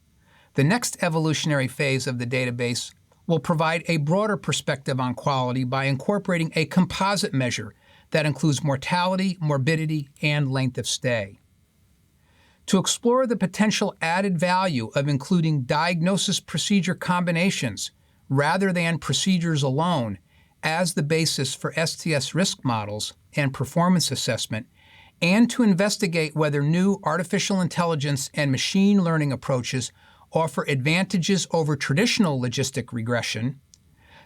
The next evolutionary phase of the database will provide a broader perspective on quality by incorporating a composite measure that includes mortality, morbidity, and length of stay. To explore the potential added value of including diagnosis procedure combinations rather than procedures alone as the basis for STS risk models and performance assessment, and to investigate whether new artificial intelligence and machine learning approaches offer advantages over traditional logistic regression,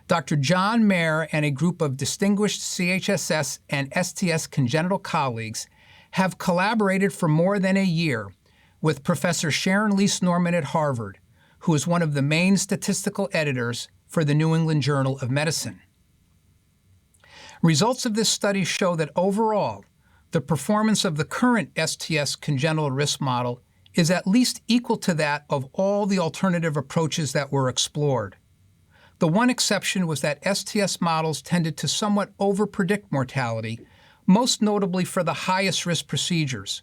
Dr. John Mayer and a group of distinguished CHSS and STS congenital colleagues have collaborated for more than a year with Professor Sharon Lease Norman at Harvard, who is one of the main statistical editors for the New England Journal of Medicine. Results of this study show that overall, the performance of the current STS congenital risk model is at least equal to that of all the alternative approaches that were explored. The one exception was that STS models tended to somewhat overpredict mortality, most notably for the highest risk procedures,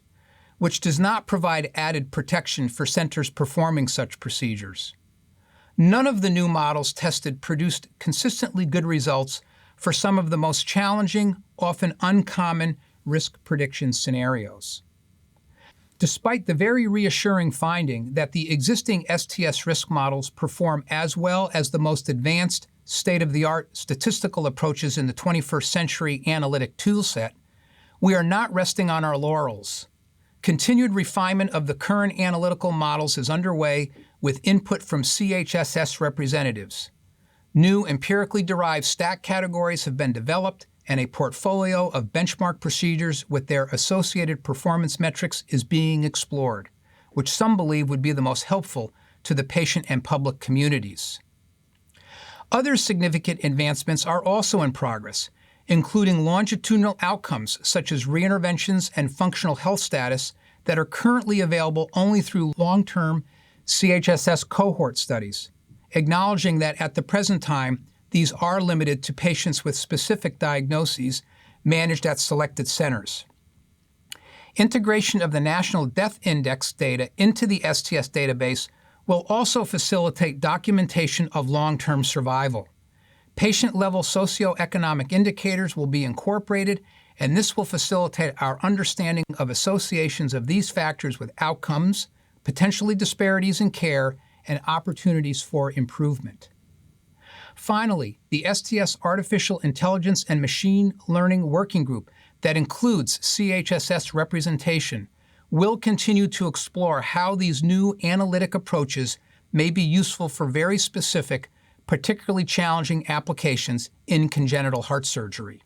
which does not provide added protection for centers performing such procedures. None of the new models tested produced consistently good results for some of the most challenging, often uncommon risk prediction scenarios. Despite the very reassuring finding that the existing STS risk models perform as well as the most advanced, state-of-the-art statistical approaches in the 21st century analytic toolset, we are not resting on our laurels. Continued refinement of the current analytical models is underway with input from CHSS representatives. New empirically derived stat categories have been developed, and a portfolio of benchmark procedures with their associated performance metrics is being explored, which some believe would be the most helpful to the patient and public communities. Other significant advancements are also in progress, including longitudinal outcomes such as reinterventions and functional health status that are currently available only through long-term CHSS cohort studies, acknowledging that at the present time, these are limited to patients with specific diagnoses managed at selected centers. Integration of the National Death Index data into the STS database will also facilitate documentation of long-term survival. Patient-level socioeconomic indicators will be incorporated, and this will facilitate our understanding of associations of these factors with outcomes, potentially disparities in care, and opportunities for improvement. Finally, the STS Artificial Intelligence and Machine Learning Working Group that includes CHSS representation will continue to explore how these new analytic approaches may be useful for very specific, particularly challenging applications in congenital heart surgery.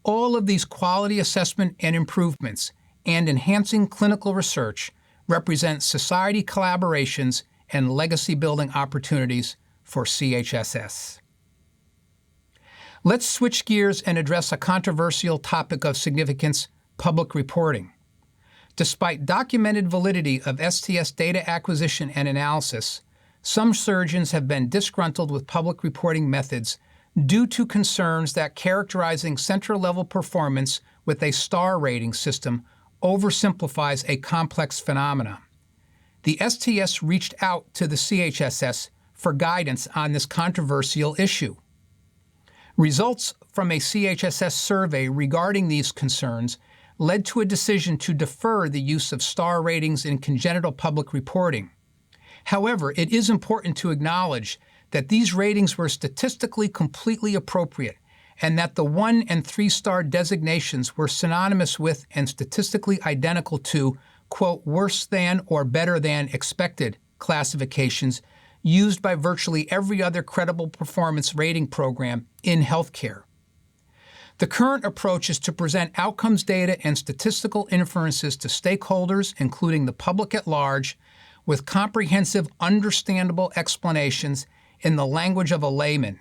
All of these quality assessment and improvements and enhancing clinical research represent society collaborations and legacy-building opportunities for CHSS. Let's switch gears and address a controversial topic of significance: public reporting. Despite documented validity of STS data acquisition and analysis, some surgeons have been disgruntled with public reporting methods due to concerns that characterizing center-level performance with a star rating system oversimplifies a complex phenomenon. The STS reached out to the CHSS for guidance on this controversial issue. Results from a CHSS survey regarding these concerns led to a decision to defer the use of star ratings in congenital public reporting. However, it is important to acknowledge that these ratings were statistically completely appropriate and that the 1- and 3-star designations were synonymous with and statistically identical to, quote, worse than or better than expected classifications used by virtually every other credible performance rating program in healthcare. The current approach is to present outcomes data and statistical inferences to stakeholders, including the public at large, with comprehensive, understandable explanations in the language of a layman.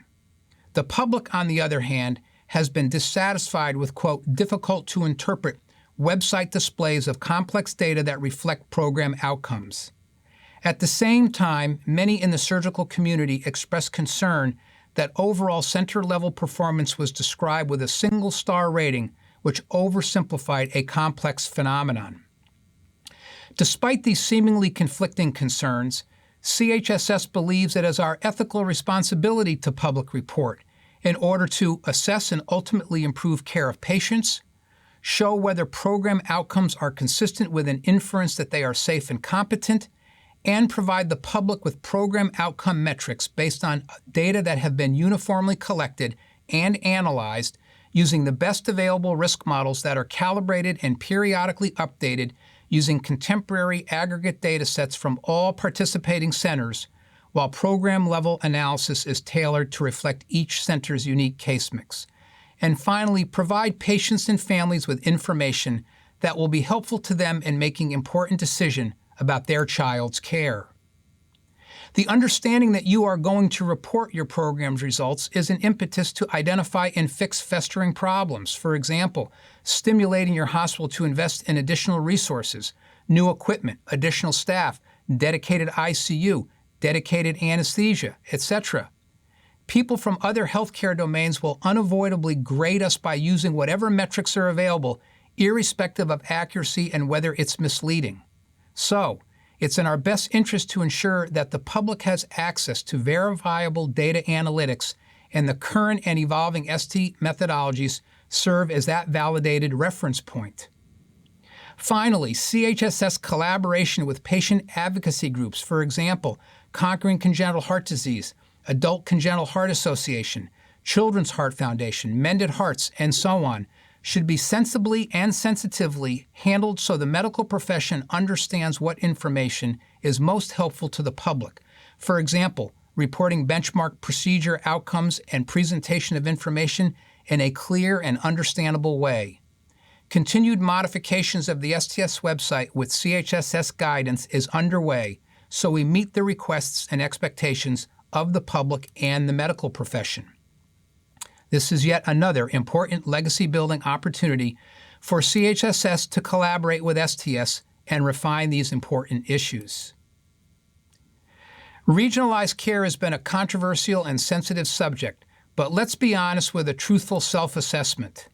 The public, on the other hand, has been dissatisfied with, quote, difficult to interpret website displays of complex data that reflect program outcomes. At the same time, many in the surgical community expressed concern that overall center-level performance was described with a single star rating, which oversimplified a complex phenomenon. Despite these seemingly conflicting concerns, CHSS believes it is our ethical responsibility to public report in order to assess and ultimately improve care of patients, show whether program outcomes are consistent with an inference that they are safe and competent, and provide the public with program outcome metrics based on data that have been uniformly collected and analyzed using the best available risk models that are calibrated and periodically updated using contemporary aggregate data sets from all participating centers, while program-level analysis is tailored to reflect each center's unique case mix. And finally, provide patients and families with information that will be helpful to them in making important decisions about their child's care. The understanding that you are going to report your program's results is an impetus to identify and fix festering problems. For example, stimulating your hospital to invest in additional resources, new equipment, additional staff, dedicated ICU, dedicated anesthesia, etc. People from other healthcare domains will unavoidably grade us by using whatever metrics are available, irrespective of accuracy and whether it's misleading. So, it's in our best interest to ensure that the public has access to verifiable data analytics, and the current and evolving ST methodologies serve as that validated reference point. Finally, CHSS collaboration with patient advocacy groups, for example, Conquering Congenital Heart Disease, Adult Congenital Heart Association, Children's Heart Foundation, Mended Hearts, and so on, should be sensibly and sensitively handled so the medical profession understands what information is most helpful to the public. For example, reporting benchmark procedure outcomes and presentation of information in a clear and understandable way. Continued modifications of the STS website with CHSS guidance is underway, so we meet the requests and expectations of the public and the medical profession. This is yet another important legacy-building opportunity for CHSS to collaborate with STS and refine these important issues. Regionalized care has been a controversial and sensitive subject, but let's be honest with a truthful self-assessment.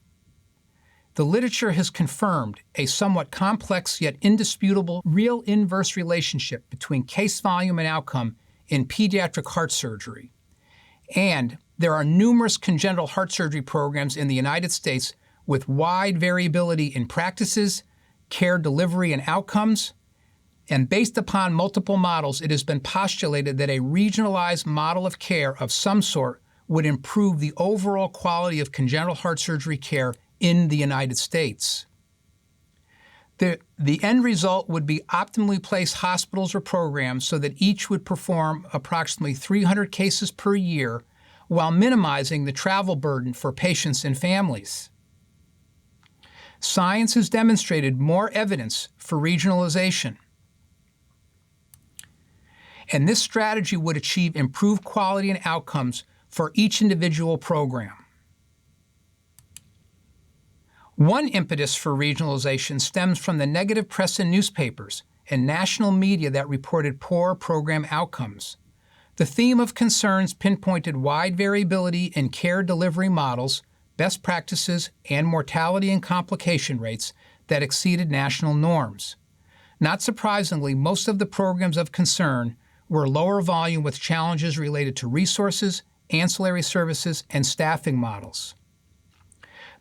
The literature has confirmed a somewhat complex yet indisputable real inverse relationship between case volume and outcome in pediatric heart surgery. And there are numerous congenital heart surgery programs in the United States with wide variability in practices, care delivery, and outcomes. And based upon multiple models, it has been postulated that a regionalized model of care of some sort would improve the overall quality of congenital heart surgery care in the United States. The end result would be optimally placed hospitals or programs so that each would perform approximately 300 cases per year while minimizing the travel burden for patients and families. Science has demonstrated more evidence for regionalization, and this strategy would achieve improved quality and outcomes for each individual program. One impetus for regionalization stems from the negative press in newspapers and national media that reported poor program outcomes. The theme of concerns pinpointed wide variability in care delivery models, best practices, and mortality and complication rates that exceeded national norms. Not surprisingly, most of the programs of concern were lower volume with challenges related to resources, ancillary services, and staffing models.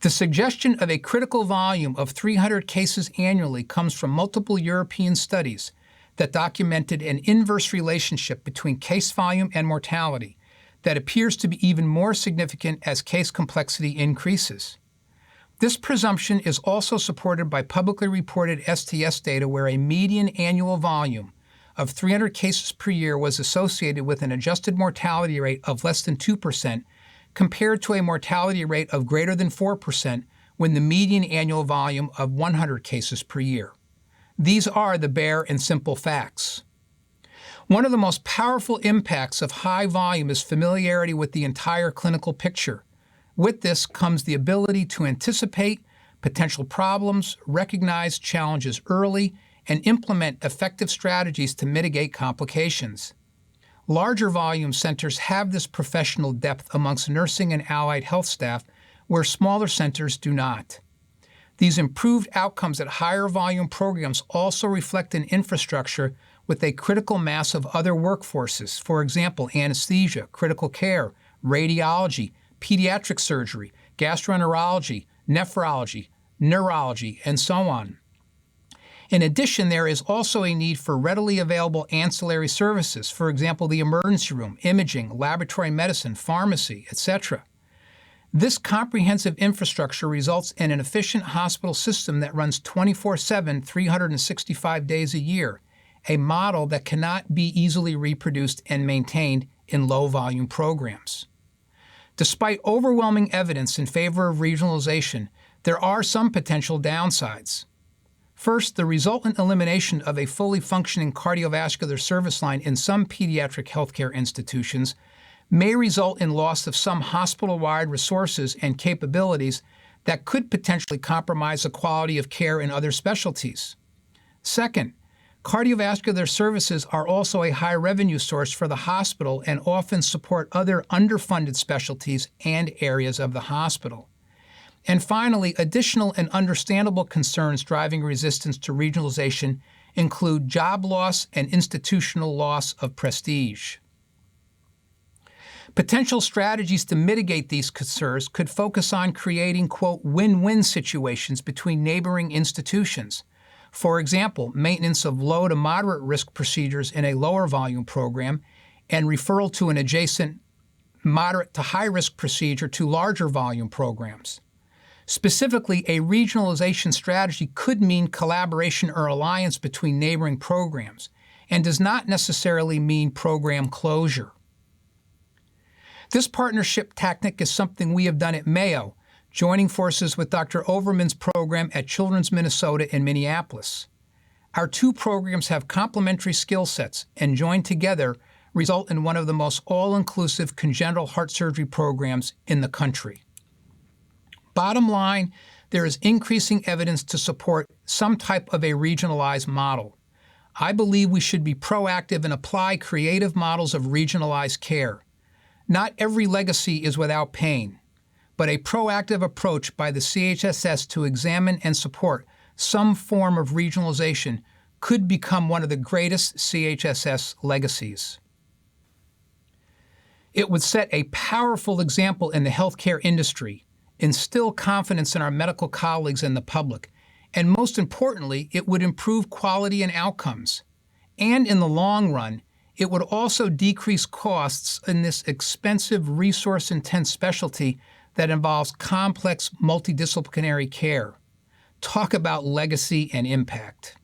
The suggestion of a critical volume of 300 cases annually comes from multiple European studies that documented an inverse relationship between case volume and mortality that appears to be even more significant as case complexity increases. This presumption is also supported by publicly reported STS data where a median annual volume of 300 cases per year was associated with an adjusted mortality rate of less than 2% compared to a mortality rate of greater than 4% when the median annual volume of 100 cases per year. These are the bare and simple facts. One of the most powerful impacts of high volume is familiarity with the entire clinical picture. With this comes the ability to anticipate potential problems, recognize challenges early, and implement effective strategies to mitigate complications. Larger volume centers have this professional depth amongst nursing and allied health staff, where smaller centers do not. These improved outcomes at higher volume programs also reflect an infrastructure with a critical mass of other workforces, for example, anesthesia, critical care, radiology, pediatric surgery, gastroenterology, nephrology, neurology, and so on. In addition, there is also a need for readily available ancillary services, for example, the emergency room, imaging, laboratory medicine, pharmacy, etc. This comprehensive infrastructure results in an efficient hospital system that runs 24/7, 365 days a year, a model that cannot be easily reproduced and maintained in low-volume programs. Despite overwhelming evidence in favor of regionalization, there are some potential downsides. First, the resultant elimination of a fully functioning cardiovascular service line in some pediatric healthcare institutions may result in loss of some hospital-wide resources and capabilities that could potentially compromise the quality of care in other specialties. Second, cardiovascular services are also a high revenue source for the hospital and often support other underfunded specialties and areas of the hospital. And finally, additional and understandable concerns driving resistance to regionalization include job loss and institutional loss of prestige. Potential strategies to mitigate these concerns could focus on creating, quote, win-win situations between neighboring institutions. For example, maintenance of low to moderate risk procedures in a lower volume program and referral to an adjacent moderate to high risk procedure to larger volume programs. Specifically, a regionalization strategy could mean collaboration or alliance between neighboring programs and does not necessarily mean program closure. This partnership tactic is something we have done at Mayo, joining forces with Dr. Overman's program at Children's Minnesota in Minneapolis. Our two programs have complementary skill sets and joined together result in one of the most all-inclusive congenital heart surgery programs in the country. Bottom line, there is increasing evidence to support some type of a regionalized model. I believe we should be proactive and apply creative models of regionalized care. Not every legacy is without pain, but a proactive approach by the CHSS to examine and support some form of regionalization could become one of the greatest CHSS legacies. It would set a powerful example in the healthcare industry, instill confidence in our medical colleagues and the public, and most importantly, it would improve quality and outcomes. And in the long run, it would also decrease costs in this expensive, resource-intense specialty that involves complex, multidisciplinary care. Talk about legacy and impact.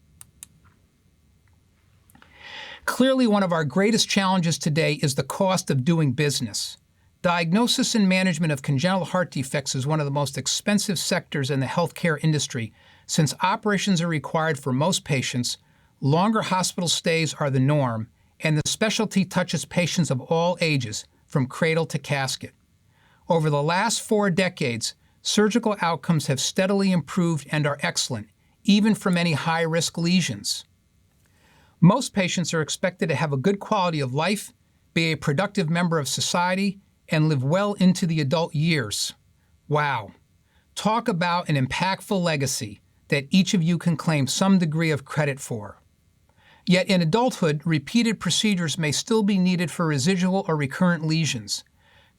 Clearly, one of our greatest challenges today is the cost of doing business. Diagnosis and management of congenital heart defects is one of the most expensive sectors in the healthcare industry, since operations are required for most patients, longer hospital stays are the norm, and the specialty touches patients of all ages, from cradle to casket. Over the last 4 decades, surgical outcomes have steadily improved and are excellent, even for many high-risk lesions. Most patients are expected to have a good quality of life, be a productive member of society, and live well into the adult years. Wow. Talk about an impactful legacy that each of you can claim some degree of credit for. Yet in adulthood, repeated procedures may still be needed for residual or recurrent lesions.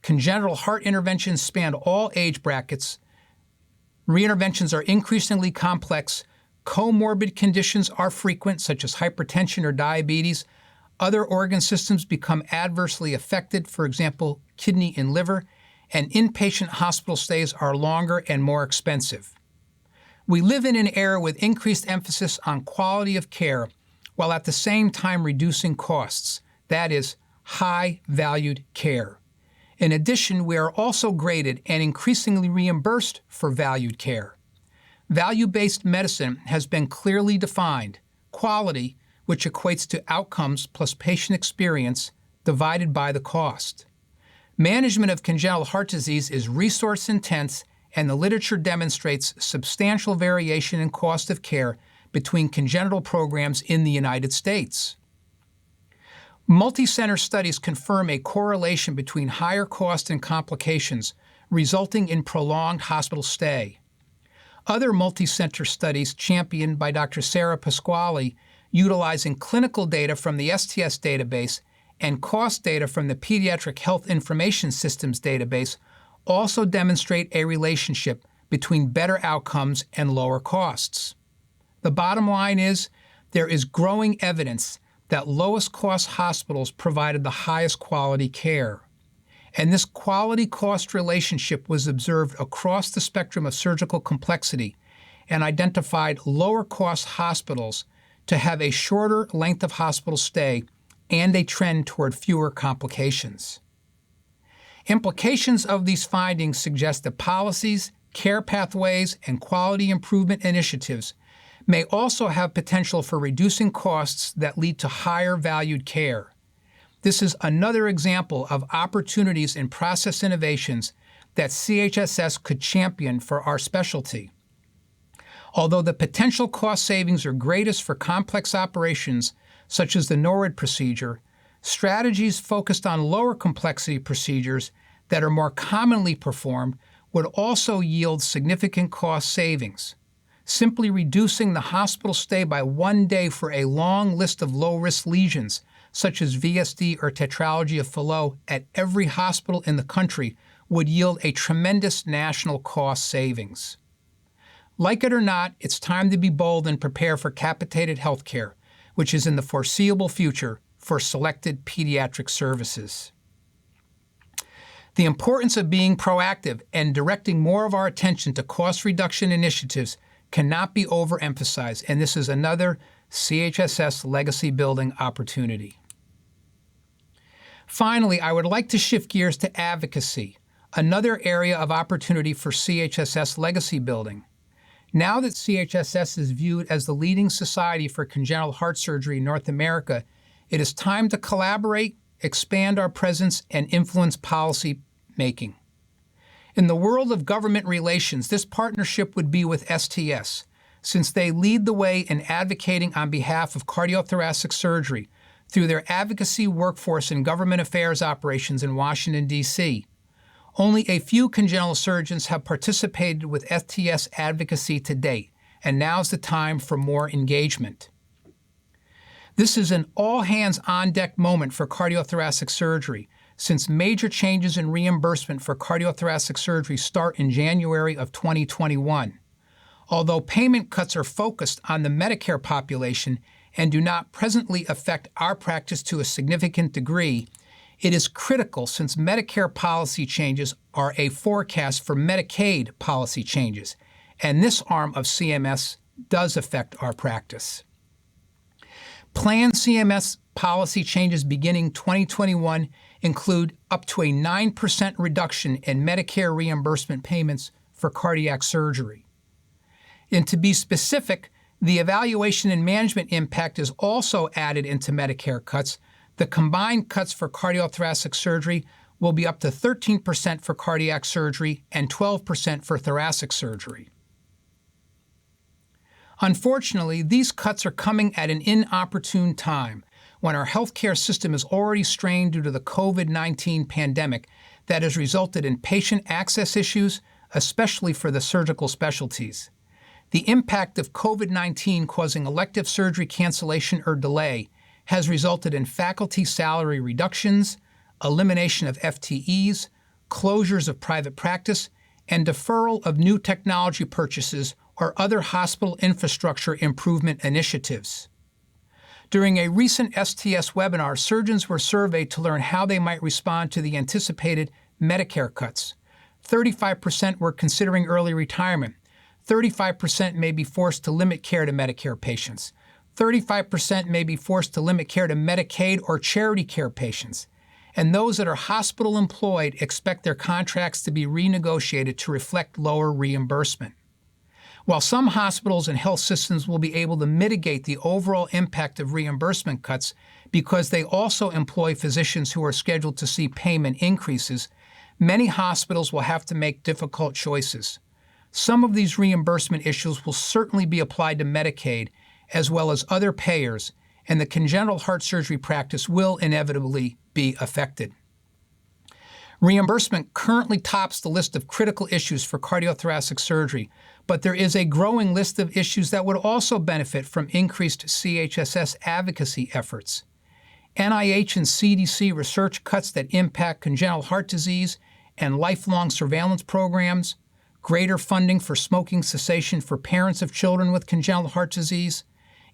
Congenital heart interventions span all age brackets. Reinterventions are increasingly complex. Comorbid conditions are frequent, such as hypertension or diabetes. Other organ systems become adversely affected, for example, kidney and liver, and inpatient hospital stays are longer and more expensive. We live in an era with increased emphasis on quality of care, while at the same time reducing costs, that is, high-valued care. In addition, we are also graded and increasingly reimbursed for valued care. Value-based medicine has been clearly defined: quality, which equates to outcomes plus patient experience, divided by the cost. Management of congenital heart disease is resource-intense, and the literature demonstrates substantial variation in cost of care between congenital programs in the United States. Multi-center studies confirm a correlation between higher cost and complications, resulting in prolonged hospital stay. Other multi-center studies championed by Dr. Sarah Pasquale, utilizing clinical data from the STS database and cost data from the Pediatric Health Information Systems database, also demonstrate a relationship between better outcomes and lower costs. The bottom line is, there is growing evidence that lowest cost hospitals provided the highest quality care. And this quality-cost relationship was observed across the spectrum of surgical complexity and identified lower cost hospitals to have a shorter length of hospital stay and a trend toward fewer complications. Implications of these findings suggest that policies, care pathways, and quality improvement initiatives may also have potential for reducing costs that lead to higher valued care. This is another example of opportunities in process innovations that CHSS could champion for our specialty. Although the potential cost savings are greatest for complex operations, such as the Norwood procedure, strategies focused on lower complexity procedures that are more commonly performed would also yield significant cost savings. Simply reducing the hospital stay by 1 day for a long list of low-risk lesions, such as VSD or tetralogy of Fallot, at every hospital in the country would yield a tremendous national cost savings. Like it or not, it's time to be bold and prepare for capitated healthcare, which is in the foreseeable future for selected pediatric services. The importance of being proactive and directing more of our attention to cost reduction initiatives cannot be overemphasized, and this is another CHSS legacy building opportunity. Finally, I would like to shift gears to advocacy, another area of opportunity for CHSS legacy building. Now that CHSS is viewed as the leading society for congenital heart surgery in North America, it is time to collaborate, expand our presence, and influence policy making. In the world of government relations, this partnership would be with STS, since they lead the way in advocating on behalf of cardiothoracic surgery through their advocacy workforce and government affairs operations in Washington, D.C. Only a few congenital surgeons have participated with STS advocacy to date, and now's the time for more engagement. This is an all-hands-on-deck moment for cardiothoracic surgery, since major changes in reimbursement for cardiothoracic surgery start in January of 2021. Although payment cuts are focused on the Medicare population and do not presently affect our practice to a significant degree, it is critical since Medicare policy changes are a forecast for Medicaid policy changes, and this arm of CMS does affect our practice. Planned CMS policy changes beginning 2021 include up to a 9% reduction in Medicare reimbursement payments for cardiac surgery. And to be specific, the evaluation and management impact is also added into Medicare cuts. The combined cuts for cardiothoracic surgery will be up to 13% for cardiac surgery and 12% for thoracic surgery. Unfortunately, these cuts are coming at an inopportune time when our healthcare system is already strained due to the COVID-19 pandemic that has resulted in patient access issues, especially for the surgical specialties. The impact of COVID-19 causing elective surgery cancellation or delay has resulted in faculty salary reductions, elimination of FTEs, closures of private practice, and deferral of new technology purchases or other hospital infrastructure improvement initiatives. During a recent STS webinar, surgeons were surveyed to learn how they might respond to the anticipated Medicare cuts. 35% were considering early retirement. 35% may be forced to limit care to Medicare patients. 35% may be forced to limit care to Medicaid or charity care patients. And those that are hospital employed expect their contracts to be renegotiated to reflect lower reimbursement. While some hospitals and health systems will be able to mitigate the overall impact of reimbursement cuts because they also employ physicians who are scheduled to see payment increases, many hospitals will have to make difficult choices. Some of these reimbursement issues will certainly be applied to Medicaid as well as other payers, and the congenital heart surgery practice will inevitably be affected. Reimbursement currently tops the list of critical issues for cardiothoracic surgery, but there is a growing list of issues that would also benefit from increased CHSS advocacy efforts. NIH and CDC research cuts that impact congenital heart disease and lifelong surveillance programs, greater funding for smoking cessation for parents of children with congenital heart disease,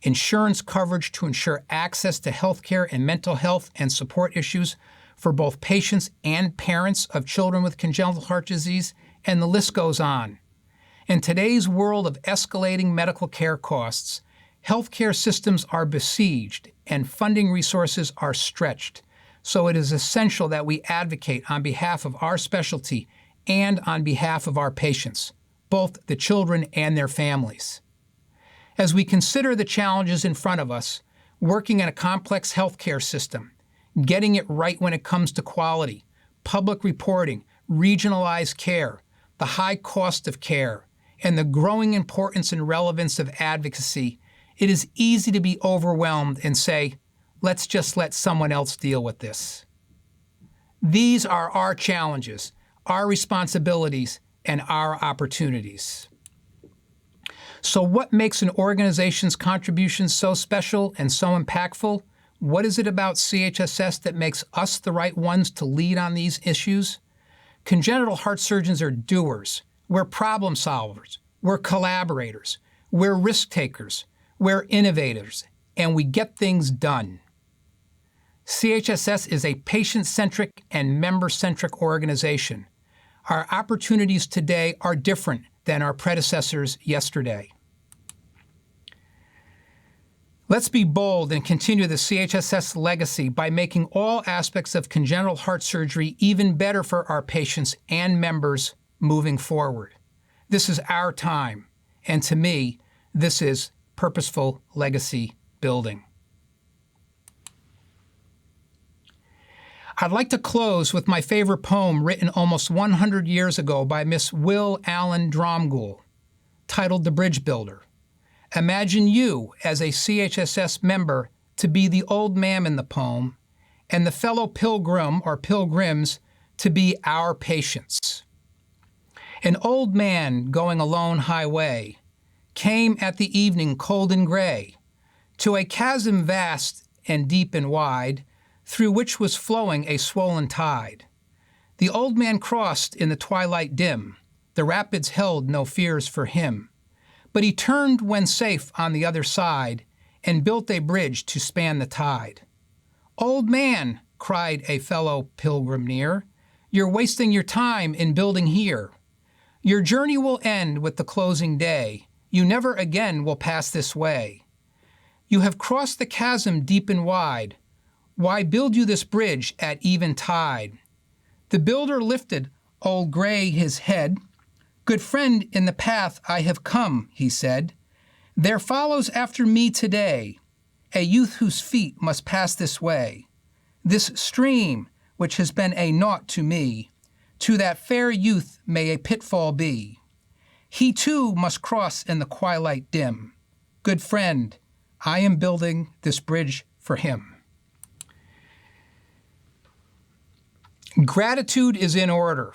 insurance coverage to ensure access to health care and mental health and support issues for both patients and parents of children with congenital heart disease, and the list goes on. In today's world of escalating medical care costs, healthcare systems are besieged and funding resources are stretched, so it is essential that we advocate on behalf of our specialty and on behalf of our patients, both the children and their families. As we consider the challenges in front of us, working in a complex healthcare system, getting it right when it comes to quality, public reporting, regionalized care, the high cost of care, and the growing importance and relevance of advocacy, it is easy to be overwhelmed and say, let's just let someone else deal with this. These are our challenges, our responsibilities, and our opportunities. So what makes an organization's contributions so special and so impactful? What is it about CHSS that makes us the right ones to lead on these issues? Congenital heart surgeons are doers. We're problem solvers. We're collaborators. We're risk takers. We're innovators. And we get things done. CHSS is a patient-centric and member-centric organization. Our opportunities today are different than our predecessors yesterday. Let's be bold and continue the CHSS legacy by making all aspects of congenital heart surgery even better for our patients and members moving forward. This is our time, and to me, this is purposeful legacy building. I'd like to close with my favorite poem written almost 100 years ago by Miss Will Allen Dromgoole, titled The Bridge Builder. Imagine you, as a CHSS member, to be the old man in the poem, and the fellow pilgrim or pilgrims to be our patients. An old man going a lone highway came at the evening cold and gray to a chasm vast and deep and wide, through which was flowing a swollen tide. The old man crossed in the twilight dim. The rapids held no fears for him. But he turned when safe on the other side and built a bridge to span the tide. "Old man," cried a fellow pilgrim near, "you're wasting your time in building here. Your journey will end with the closing day. You never again will pass this way. You have crossed the chasm deep and wide. Why build you this bridge at even tide?" The builder lifted old Gray his head. "Good friend, in the path I have come," he said. "There follows after me today a youth whose feet must pass this way. This stream, which has been a naught to me, to that fair youth may a pitfall be. He too must cross in the twilight dim. Good friend, I am building this bridge for him." Gratitude is in order.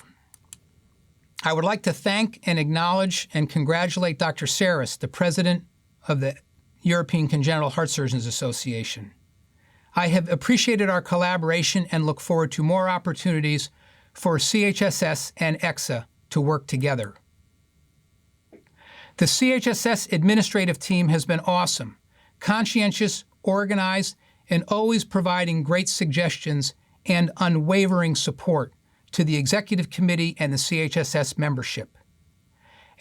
I would like to thank and acknowledge and congratulate Dr. Saris, the president of the European Congenital Heart Surgeons Association. I have appreciated our collaboration and look forward to more opportunities for CHSS and ECHSA to work together. The CHSS administrative team has been awesome, conscientious, organized, and always providing great suggestions and unwavering support to the Executive Committee and the CHSS membership.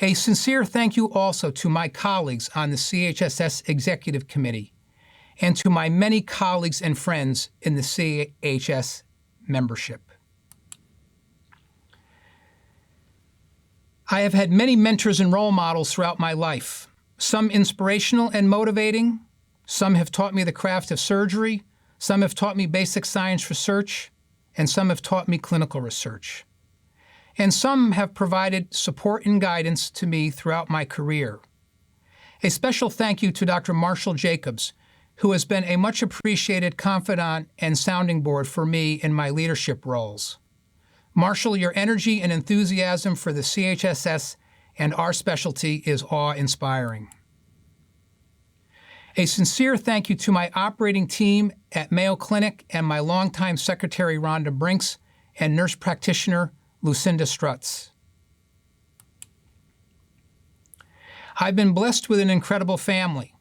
A sincere thank you also to my colleagues on the CHSS Executive Committee and to my many colleagues and friends in the CHS membership. I have had many mentors and role models throughout my life, some inspirational and motivating, some have taught me the craft of surgery, some have taught me basic science research, and some have taught me clinical research. And some have provided support and guidance to me throughout my career. A special thank you to Dr. Marshall Jacobs, who has been a much appreciated confidant and sounding board for me in my leadership roles. Marshall, your energy and enthusiasm for the CHSS and our specialty is awe-inspiring. A sincere thank you to my operating team at Mayo Clinic and my longtime secretary, Rhonda Brinks, and nurse practitioner, Lucinda Strutz. I've been blessed with an incredible family.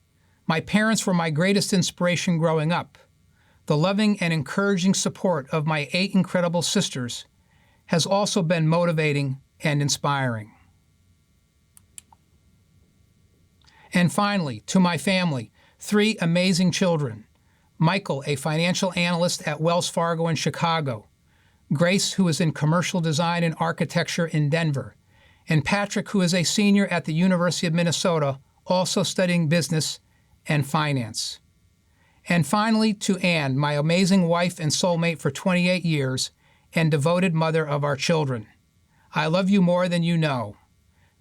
My parents were my greatest inspiration growing up. The loving and encouraging support of my 8 incredible sisters has also been motivating and inspiring. And finally, to my family, 3 amazing children. Michael, a financial analyst at Wells Fargo in Chicago. Grace, who is in commercial design and architecture in Denver. And Patrick, who is a senior at the University of Minnesota, also studying business and finance. And finally, to Anne, my amazing wife and soulmate for 28 years and devoted mother of our children. I love you more than you know.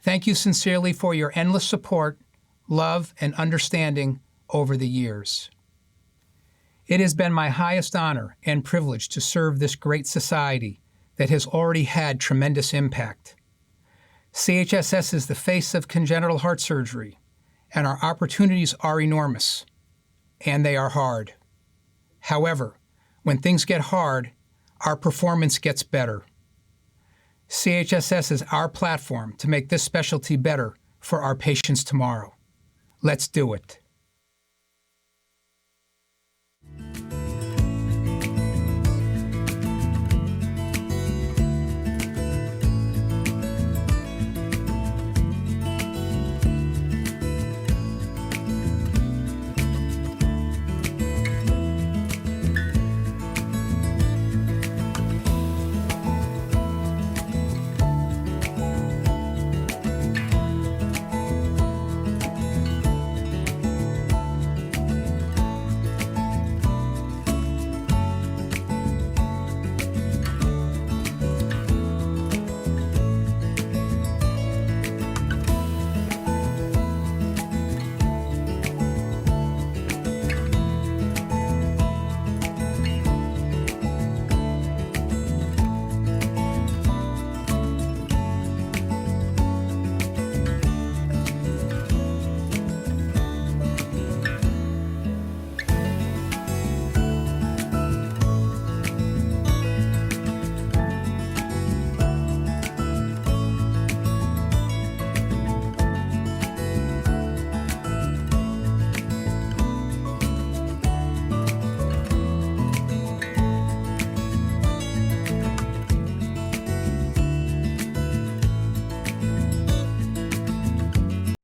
Thank you sincerely for your endless support, love, and understanding over the years. It has been my highest honor and privilege to serve this great society that has already had tremendous impact. CHSS is the face of congenital heart surgery, and our opportunities are enormous, and they are hard. However, when things get hard, our performance gets better. CHSS is our platform to make this specialty better for our patients tomorrow. Let's do it.